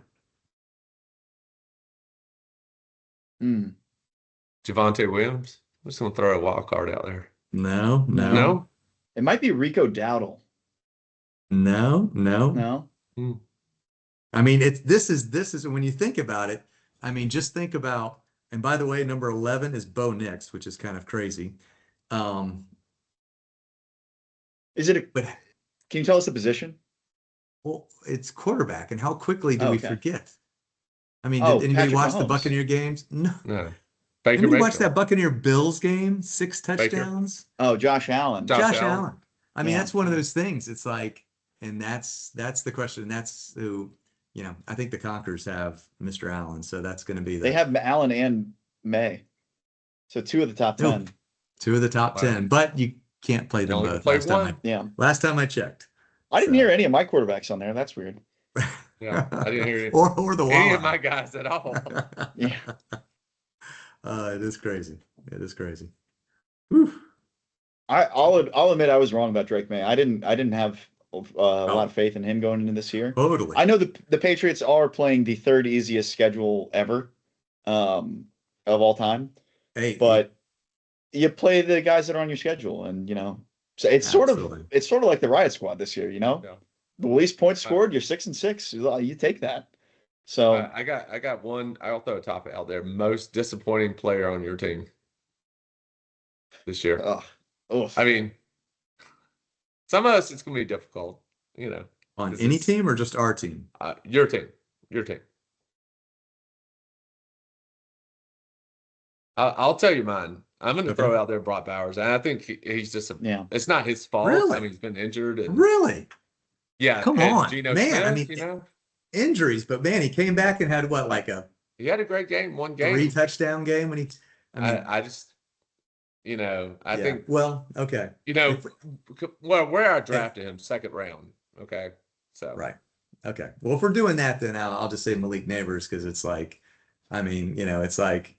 Javonte Williams. I'm just gonna throw a wild card out there. No. No. It might be Rico Dowdle. No. No. I mean, this is when you think about it. I mean, just think about. And by the way, number 11 is Bo Nix, which is kind of crazy. Is it a? But Can you tell us the position? well, it's quarterback, and how quickly do we Okay. forget? I mean, Oh, did anybody Patrick watch the Mahomes. Buccaneer games? No. No. Baker Anybody watch Mayfield. that Buccaneer Bills game? 6 Baker. touchdowns. Oh, Josh Allen. Josh Allen. Allen. I mean, Yeah. that's one of those things. It's like, and that's the question. That's who, I think the Conquerors have Mr. Allen, so that's going to be They have Allen and May, so 2 of the top 10. 2 of the top 10, but you can't play them only both. play Last time one. Yeah. last time I checked. I didn't So. hear any of my quarterbacks on there. That's weird. Yeah, I didn't hear it. or the Any of Walleye. my guys at all. Yeah. It is crazy. It is crazy. Whew. I'll admit I was wrong about Drake May. I didn't have a lot of faith in him going into this year. Totally. I know the Patriots are playing the 3rd easiest schedule ever, of all time. Hey, But you play the guys that are on your schedule, and so it's Absolutely. sort of like the Riot Squad this year. Yeah. The least points scored, you're 6-6. You take that. So I got one. I'll throw a topic out there. Most disappointing player on your team this year. I mean, some of us it's gonna be difficult. on any team or just our team? Your team. I'll tell you mine. I'm going to throw out there Brock Bowers, and I think he's just it's not his fault. Really? I mean, he's been injured. And, Really? Yeah. Come on, Geno man. Smith, injuries, but man, he came back and had what, he had a great game, one game, 3 touchdown game when he. I just, I think. Well, okay. Where I drafted him, 2nd round. Okay, so right. Okay. Well, if we're doing that, then I'll just say Malik Neighbors because it's like, I mean, it's like,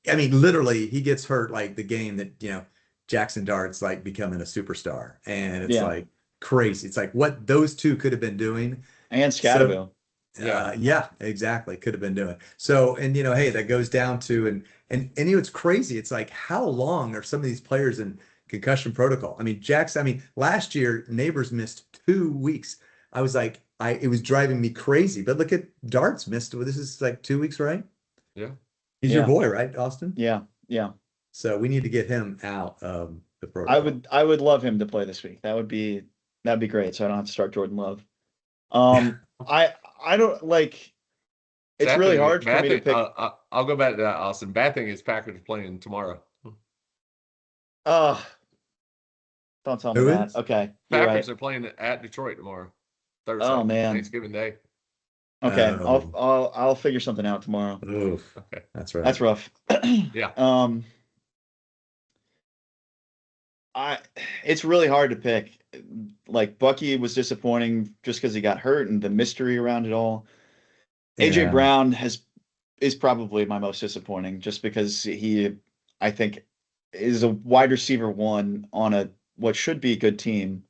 I mean, literally, he gets hurt like the game that Jackson Dart's like becoming a superstar, and it's like crazy. It's like what those two could have been doing, and Scatterville. Yeah, exactly, could have been doing. So, and hey, that goes down to and it's crazy. It's like how long are some of these players in concussion protocol? I mean, Jackson. I mean, last year Neighbors missed 2 weeks. I was like, it was driving me crazy. But look at Dart's missed. This is like 2 weeks, right? Yeah. He's your boy, right, Austin? Yeah. So we need to get him out of the protocol. I would love him to play this week. That'd be great. So I don't have to start Jordan Love. I don't like. It's really hard for me to pick. I'll go back to that, Austin. Bad thing is Packers playing tomorrow. Don't tell me that. Okay. Packers are playing at Detroit tomorrow. Thursday. Oh man. Thanksgiving Day. Okay. I'll figure something out tomorrow. Oof. Okay. That's right. That's rough. Yeah. It's really hard to pick. Like Bucky was disappointing just because he got hurt and the mystery around it all. AJ Brown is probably my most disappointing just because he, I think, is a wide receiver 1 on what should be a good team.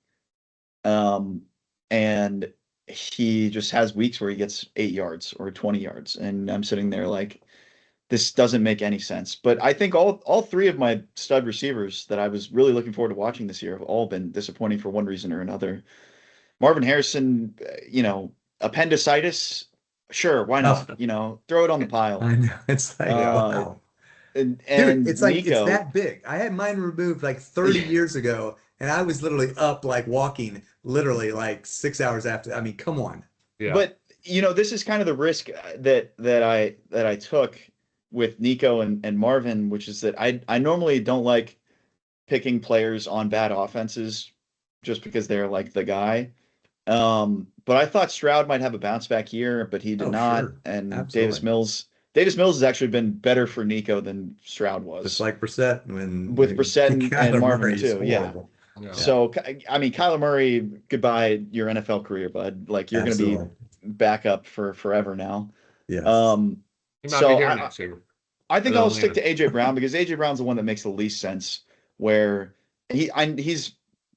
And he just has weeks where he gets 8 yards or 20 yards. And I'm sitting there like, this doesn't make any sense. But I think all 3 of my stud receivers that I was really looking forward to watching this year have all been disappointing for one reason or another. Marvin Harrison, appendicitis. Sure, why not? Throw it on the pile. I know. It's like, wow. And Dude, it's like Nico, it's that big. I had mine removed like 30 years ago, and I was literally up like walking literally like 6 hours after. I mean, come on. Yeah. But this is kind of the risk that I took with Nico and Marvin, which is that I normally don't like picking players on bad offenses just because they're like the guy. But I thought Stroud might have a bounce back year, but he did not. Sure. And Absolutely. Davis Mills Davis Mills has actually been better for Nico than Stroud was. Just like Brissett with Brissett and Kyler Marvin Murray's too. Yeah. horrible. Yeah. So, I mean, Kyler Murray, goodbye your NFL career, bud. Like you're going to be Absolutely. back up for forever now. Yes. He might be So here next year. I think in I'll stick Atlanta. to AJ Brown because AJ Brown's the one that makes the least sense. Where he's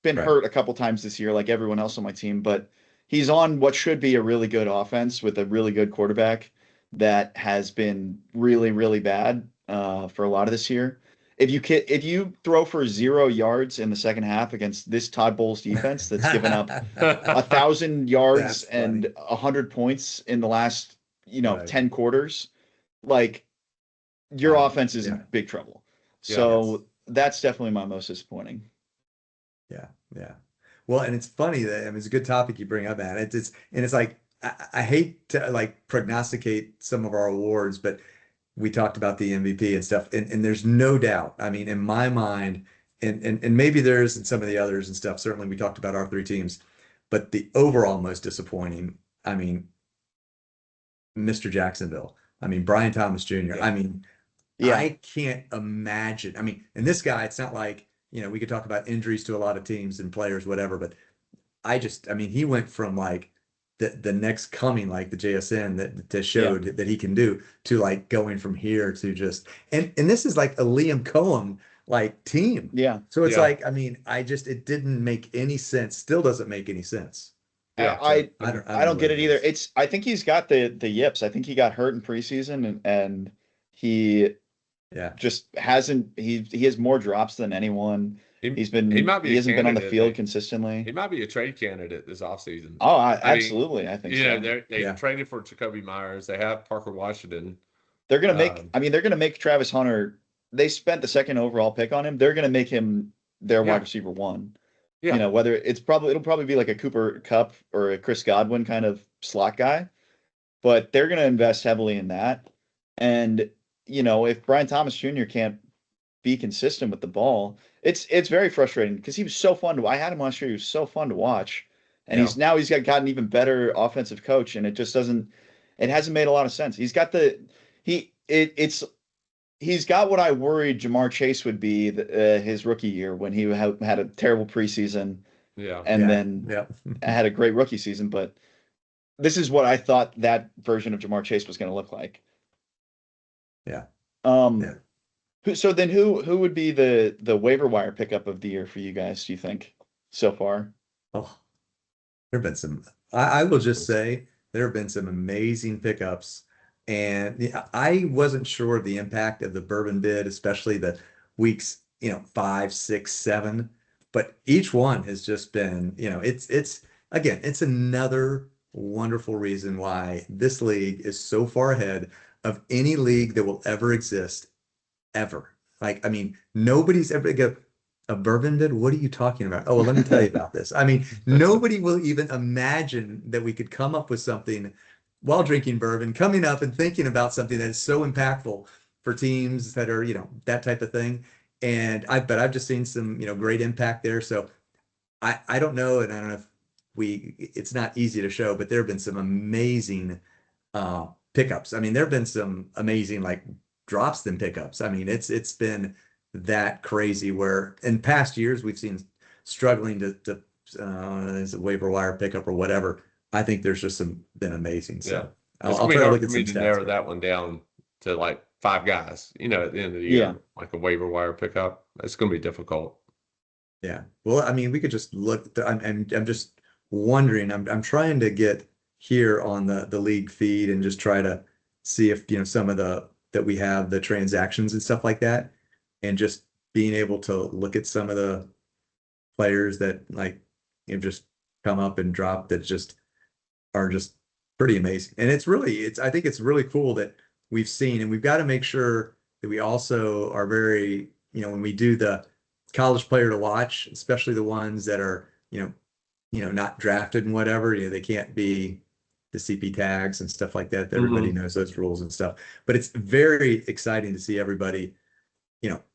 been Right. hurt a couple times this year, like everyone else on my team, but he's on what should be a really good offense with a really good quarterback that has been really, really bad for a lot of this year. If you throw for 0 yards in the second half against this Todd Bowles defense that's given up 1,000 yards That's funny. and 100 points in the last Right. 10 quarters, like your offense is Yeah. in big trouble. Yeah. So that's definitely my most disappointing. Yeah, yeah. Well, and it's funny that I mean, it's a good topic you bring up, man. It's like I hate to like prognosticate some of our awards, but we talked about the MVP and stuff, and there's no doubt. I mean, in my mind, and maybe there's in some of the others and stuff. Certainly, we talked about our 3 teams, but the overall most disappointing. I mean, Mr. Jacksonville. I mean, Brian Thomas Jr. Yeah. I mean, Yeah. I can't imagine. I mean, and this guy, it's not like, we could talk about injuries to a lot of teams and players, whatever, but I mean, he went from like the next coming, like the JSN that showed that he can do, to like going from here to just, and this is like a Liam Cohen like team. Yeah. So it's Yeah. like, I mean, it didn't make any sense. Still doesn't make any sense. Yeah. I I don't get what it either. is. I think he's got the yips. I think he got hurt in preseason and he Yeah. just hasn't he has more drops than anyone. He might be he a hasn't been on the candidate, field He consistently. might be a trade candidate this offseason. Oh, I mean, absolutely. I think You know, so. they Yeah. traded for Jacoby Myers. They have Parker Washington. They're gonna make Um, I mean, they're gonna make Travis Hunter. They spent the second overall pick on him. They're gonna make him their Yeah. wide receiver 1. Yeah. You know, whether it'll probably be like a Cooper Kupp or a Chris Godwin kind of slot guy, but they're going to invest heavily in that. And, if Brian Thomas Jr. can't be consistent with the ball, it's very frustrating because he was so fun to, I had him last year. He was so fun to watch. And Yeah. he's gotten even better offensive coach. And it just it hasn't made a lot of sense. He's got he's got what I worried Jamar Chase would be his rookie year when he had a terrible preseason Yeah. and then Yeah. had a great rookie season. But this is what I thought that version of Jamar Chase was going to look like. Yeah. Yeah. So then who would be the waiver wire pickup of the year for you guys, do you think, so far? Oh, there have been some, I will just say there have been some amazing pickups. And I wasn't sure of the impact of the bourbon bid, especially the weeks, 5, 6, 7. But each one has just been, it's another wonderful reason why this league is so far ahead of any league that will ever exist, ever. Like, I mean, nobody's ever got a bourbon bid. What are you talking about? Oh, well, let me tell you about this. I mean, nobody will even imagine that we could come up with something while drinking bourbon, coming up and thinking about something that is so impactful for teams that are, that type of thing. But I've just seen some, great impact there. So I don't know. And I don't know if it's not easy to show, but there have been some amazing pickups. I mean, there have been some amazing like drops than pickups. I mean, it's been that crazy where in past years we've seen struggling to as a waiver wire pickup or whatever. I think there's just been amazing. So Yeah. I'll try to look at for some me to stats. narrow that one down to like 5 guys, at the end of the year, like a waiver wire pickup. It's going to be difficult. Yeah. Well, I mean, we could just look. I'm just wondering. I'm trying to get here on the league feed and just try to see if some of that we have the transactions and stuff like that, and just being able to look at some of the players that like just come up and drop that just are just pretty amazing. And I think it's really cool that we've seen, and we've got to make sure that we also are very, when we do the college player to watch, especially the ones that are, not drafted and whatever, they can't be the CP tags and stuff like that. Everybody knows those rules and stuff, but it's very exciting to see everybody,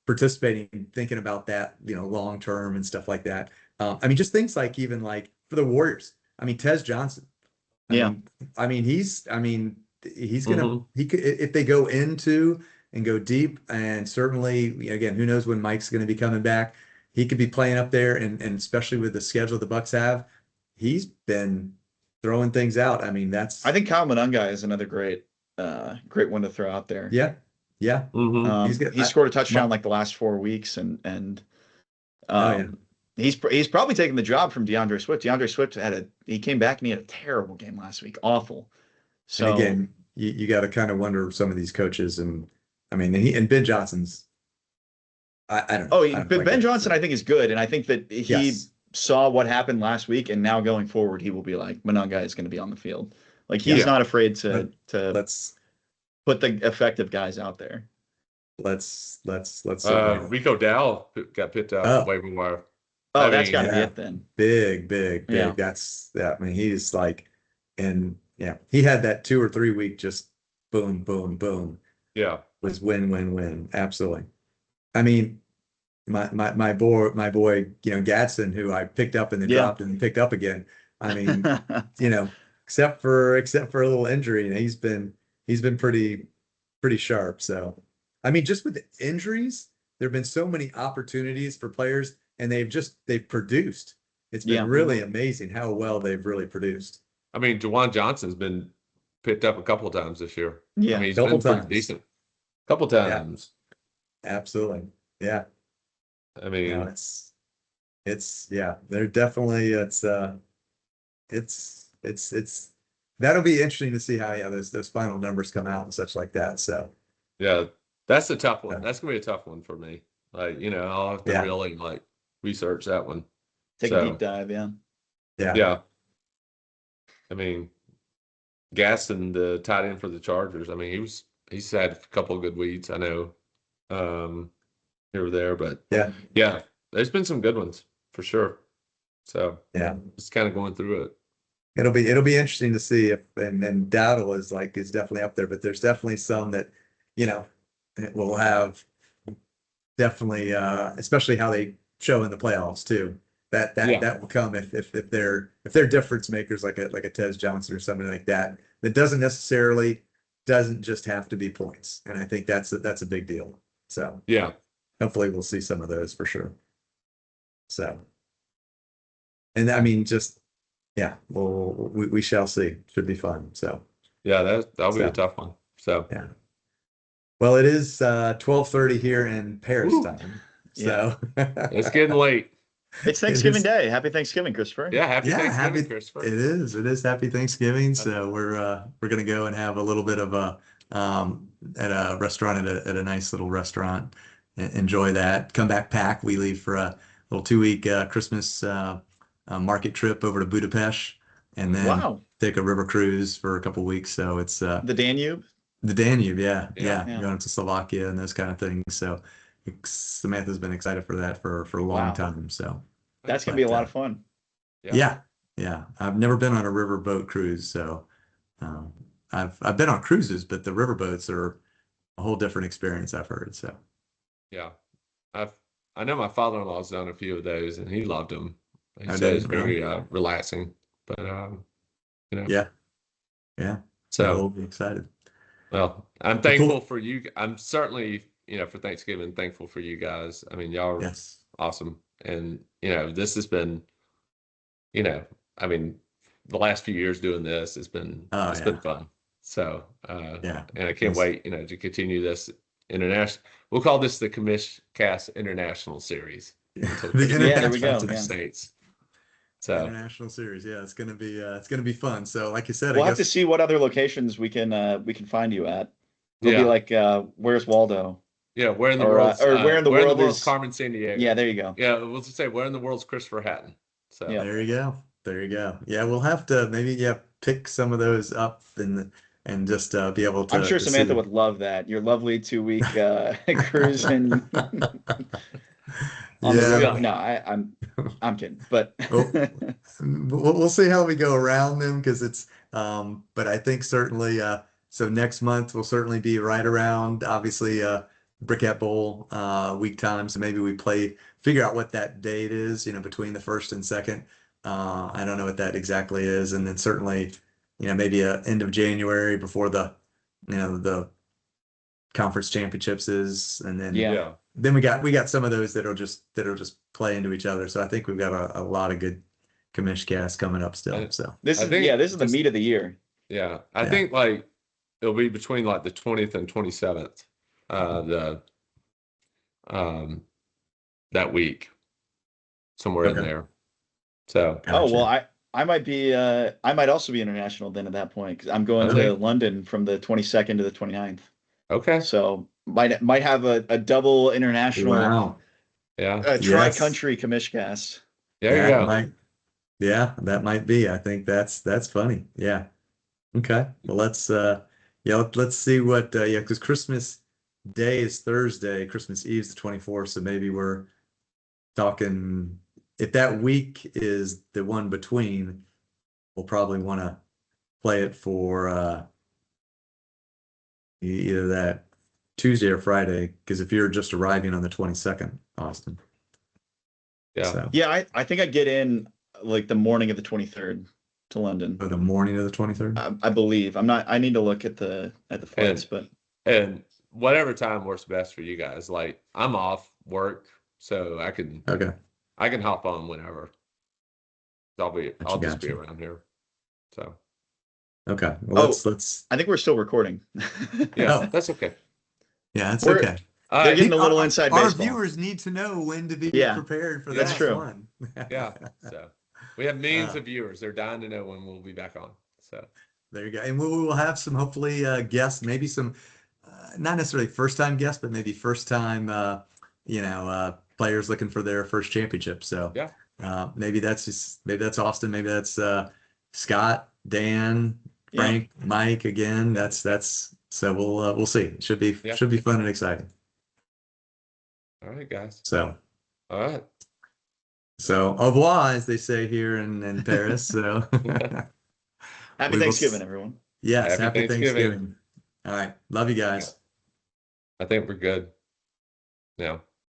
participating, thinking about that, long term and stuff like that. I mean, just things like even like for the Warriors, I mean, Tez Johnson. I mean, he's gonna Mhm. he could if they go into and go deep, and certainly again, who knows when Mike's going to be coming back? He could be playing up there, and especially with the schedule the Bucks have, he's been throwing things out. I mean, I that's think Kyle Monungai is another great one to throw out there. yeah, yeah. Mhm. He's good. He scored a touchdown like the last 4 weeks, and Oh yeah. um, he's probably taking the job from DeAndre Swift. DeAndre Swift he came back and he had a terrible game last week, awful. And So again, you got to kind of wonder some of these coaches, and I mean, and Ben Johnson's. I don't know. oh, I don't but quite Ben get it. Johnson I think is good, and I think that he Yes. saw what happened last week, and now going forward he will be like Monungai is going to be on the field. Like he's Yeah. not afraid Let, to let's put the effective guys out there. let's certainly hope. Rico Dow got picked out the Oh, waiver wire. Oh, I that's got mean, to be yeah. it then. Big. Yeah. That's that. I mean, he's like, and yeah, he had that 2 or 3 week just boom. yeah. Was win. Absolutely. I mean, my boy, Gadsden, who I picked up and then Yeah. dropped and picked up again. I mean, except for a little injury, and he's been pretty sharp. So, I mean, just with the injuries, there have been so many opportunities for players, and they've produced. It's been Yeah. really amazing how well they've really produced. I mean, Jawan Johnson's been picked up a couple of times this year. Yeah. I mean, he's Couple been pretty times. decent. Couple Yeah, times. absolutely. Yeah. I mean, It's yeah, they're definitely it's that'll be interesting to see how those final numbers come out and such like that. So yeah, that's a tough one. uh, That's gonna be a tough one for me. Like, I'll have to yeah, really like research that one. Take a So deep dive, yeah. yeah, yeah, I mean, Gaston, the tight end for the Chargers. I mean, he's had a couple of good weeks. I know, here or there, but yeah, yeah, there's been some good ones for sure. So yeah. just kind of going through it. It'll be interesting to see if and Dowdle is definitely up there, but there's definitely some that you know will have definitely especially how they show in the playoffs too. That that Yeah, that will come if they're difference makers like a Tez Johnson or somebody like that. That doesn't just have to be points, and I think that's a big deal. So yeah, hopefully we'll see some of those for sure. So, and I mean, just yeah, we shall see. Should be fun. So yeah. That'll be a so tough one. So yeah. Well, it is 12:30 here in Paris woo, time. Yeah. So it's getting late. It's it Thanksgiving is. Day. Happy Thanksgiving, Christopher. Yeah, happy Yeah, Thanksgiving, it Christopher. is happy Thanksgiving. So we're gonna go and have a little bit of a at a restaurant at a nice little restaurant. Enjoy that. Come back pack. We leave for a little 2 week Christmas market trip over to Budapest, and then Wow. take a river cruise for a couple weeks. So it's The Danube. the Danube. Yeah, Yeah. Yeah. going to Slovakia and those kind of things. So Samantha's been excited for that for a long Wow. time. So. That's gonna be a But lot of fun. yeah. I've never been on a river boat cruise, so um, I've been on cruises, but the river boats are a whole different experience, I've heard. So Yeah. I know my father-in-law's done a few of those and he loved them. He I said it's did really. very relaxing. But Yeah, yeah. So so we'll be excited. well, I'm Well, thankful cool. for you. I'm certainly, for Thanksgiving, thankful for you guys. I mean, y'all are Yes. awesome. And this has been, I mean, the last few years doing this, Oh it's yeah. been fun. So Yeah. and I can't Yes. wait, to continue this international. We'll call this the Commishcast International Series until The Christmas Yeah, there we international go. to the Yeah. States. So international series. Yeah, it's gonna be fun. So like you said, I We'll have to guess see what other locations we can find you at. It'll be yeah, like Where's Waldo? yeah. Where in the Or world's where in the where in the world world's is Carmen San Diego? yeah, there you go. Yeah, we'll just say where in the world's Christopher Hatton. So Yeah. there you go. There you go. Yeah, we'll have to maybe pick some of those up and just be able I'm sure to see Samantha them. would love that. Your lovely 2 week cruise and on the Yeah. river. No, I'm kidding. But Oh, we'll see how we go around them because but I think certainly so next month will certainly be right around obviously Brickette Bowl week time. So maybe we figure out what that date is, between the first and second. I don't know what that exactly is, and then certainly maybe a end of January before the the conference championships is, and then Yeah. then we got some of those that'll just play into each other. So I think we've got a lot of good Commishcast coming up still. So This I is think this is the meat of the year. Yeah, I Yeah. think like it'll be between like the 20th and 27th, the that week, somewhere in Okay. there. So Oh, well, Gotcha. I might be I might also be international then at that point, because I'm going Okay. to London from the 22nd to the 29th. okay, So might have a double international Wow. yeah, Yes. tri-country Commishcast. there you That go. might, yeah, that might be. I think that's funny. Yeah. Okay. Well, let's see what yeah, because Christmas Day is Thursday, Christmas Eve is the 24th, so maybe we're talking if that week is the one between, we'll probably want to play it for either that Tuesday or Friday, because if you're just arriving on the 22nd, Austin. Yeah, So, Yeah, I think I get in like the morning of the 23rd to London. or the morning of the 23rd. I believe. I need to look at the flights, but and whatever time works best for you guys. Like I'm off work, so I can Okay. hop on whenever. I'll just be Gotcha. around here. So Okay. Well, Oh. let's I think we're still recording. yeah, Oh. that's okay. yeah, it's We're- okay. All They're right, getting a little inside Our baseball. viewers need to know when to be Yeah, prepared for that's that true. one. yeah. So we have millions Uh, of viewers. They're dying to know when we'll be back on. So There you go. And we will have some hopefully guests, maybe some not necessarily first time guests, but maybe first time players looking for their first championship. So yeah, maybe that's Austin, maybe that's Scott, Dan, Yeah. Frank, Mike again. That's so we'll see. It should be Yeah. fun and exciting. all right, guys. So All right. au revoir, as they say here in Paris. So Happy we will Thanksgiving, everyone. yes, Happy happy Thanksgiving. Thanksgiving. All right. Love you guys. I think we're good now.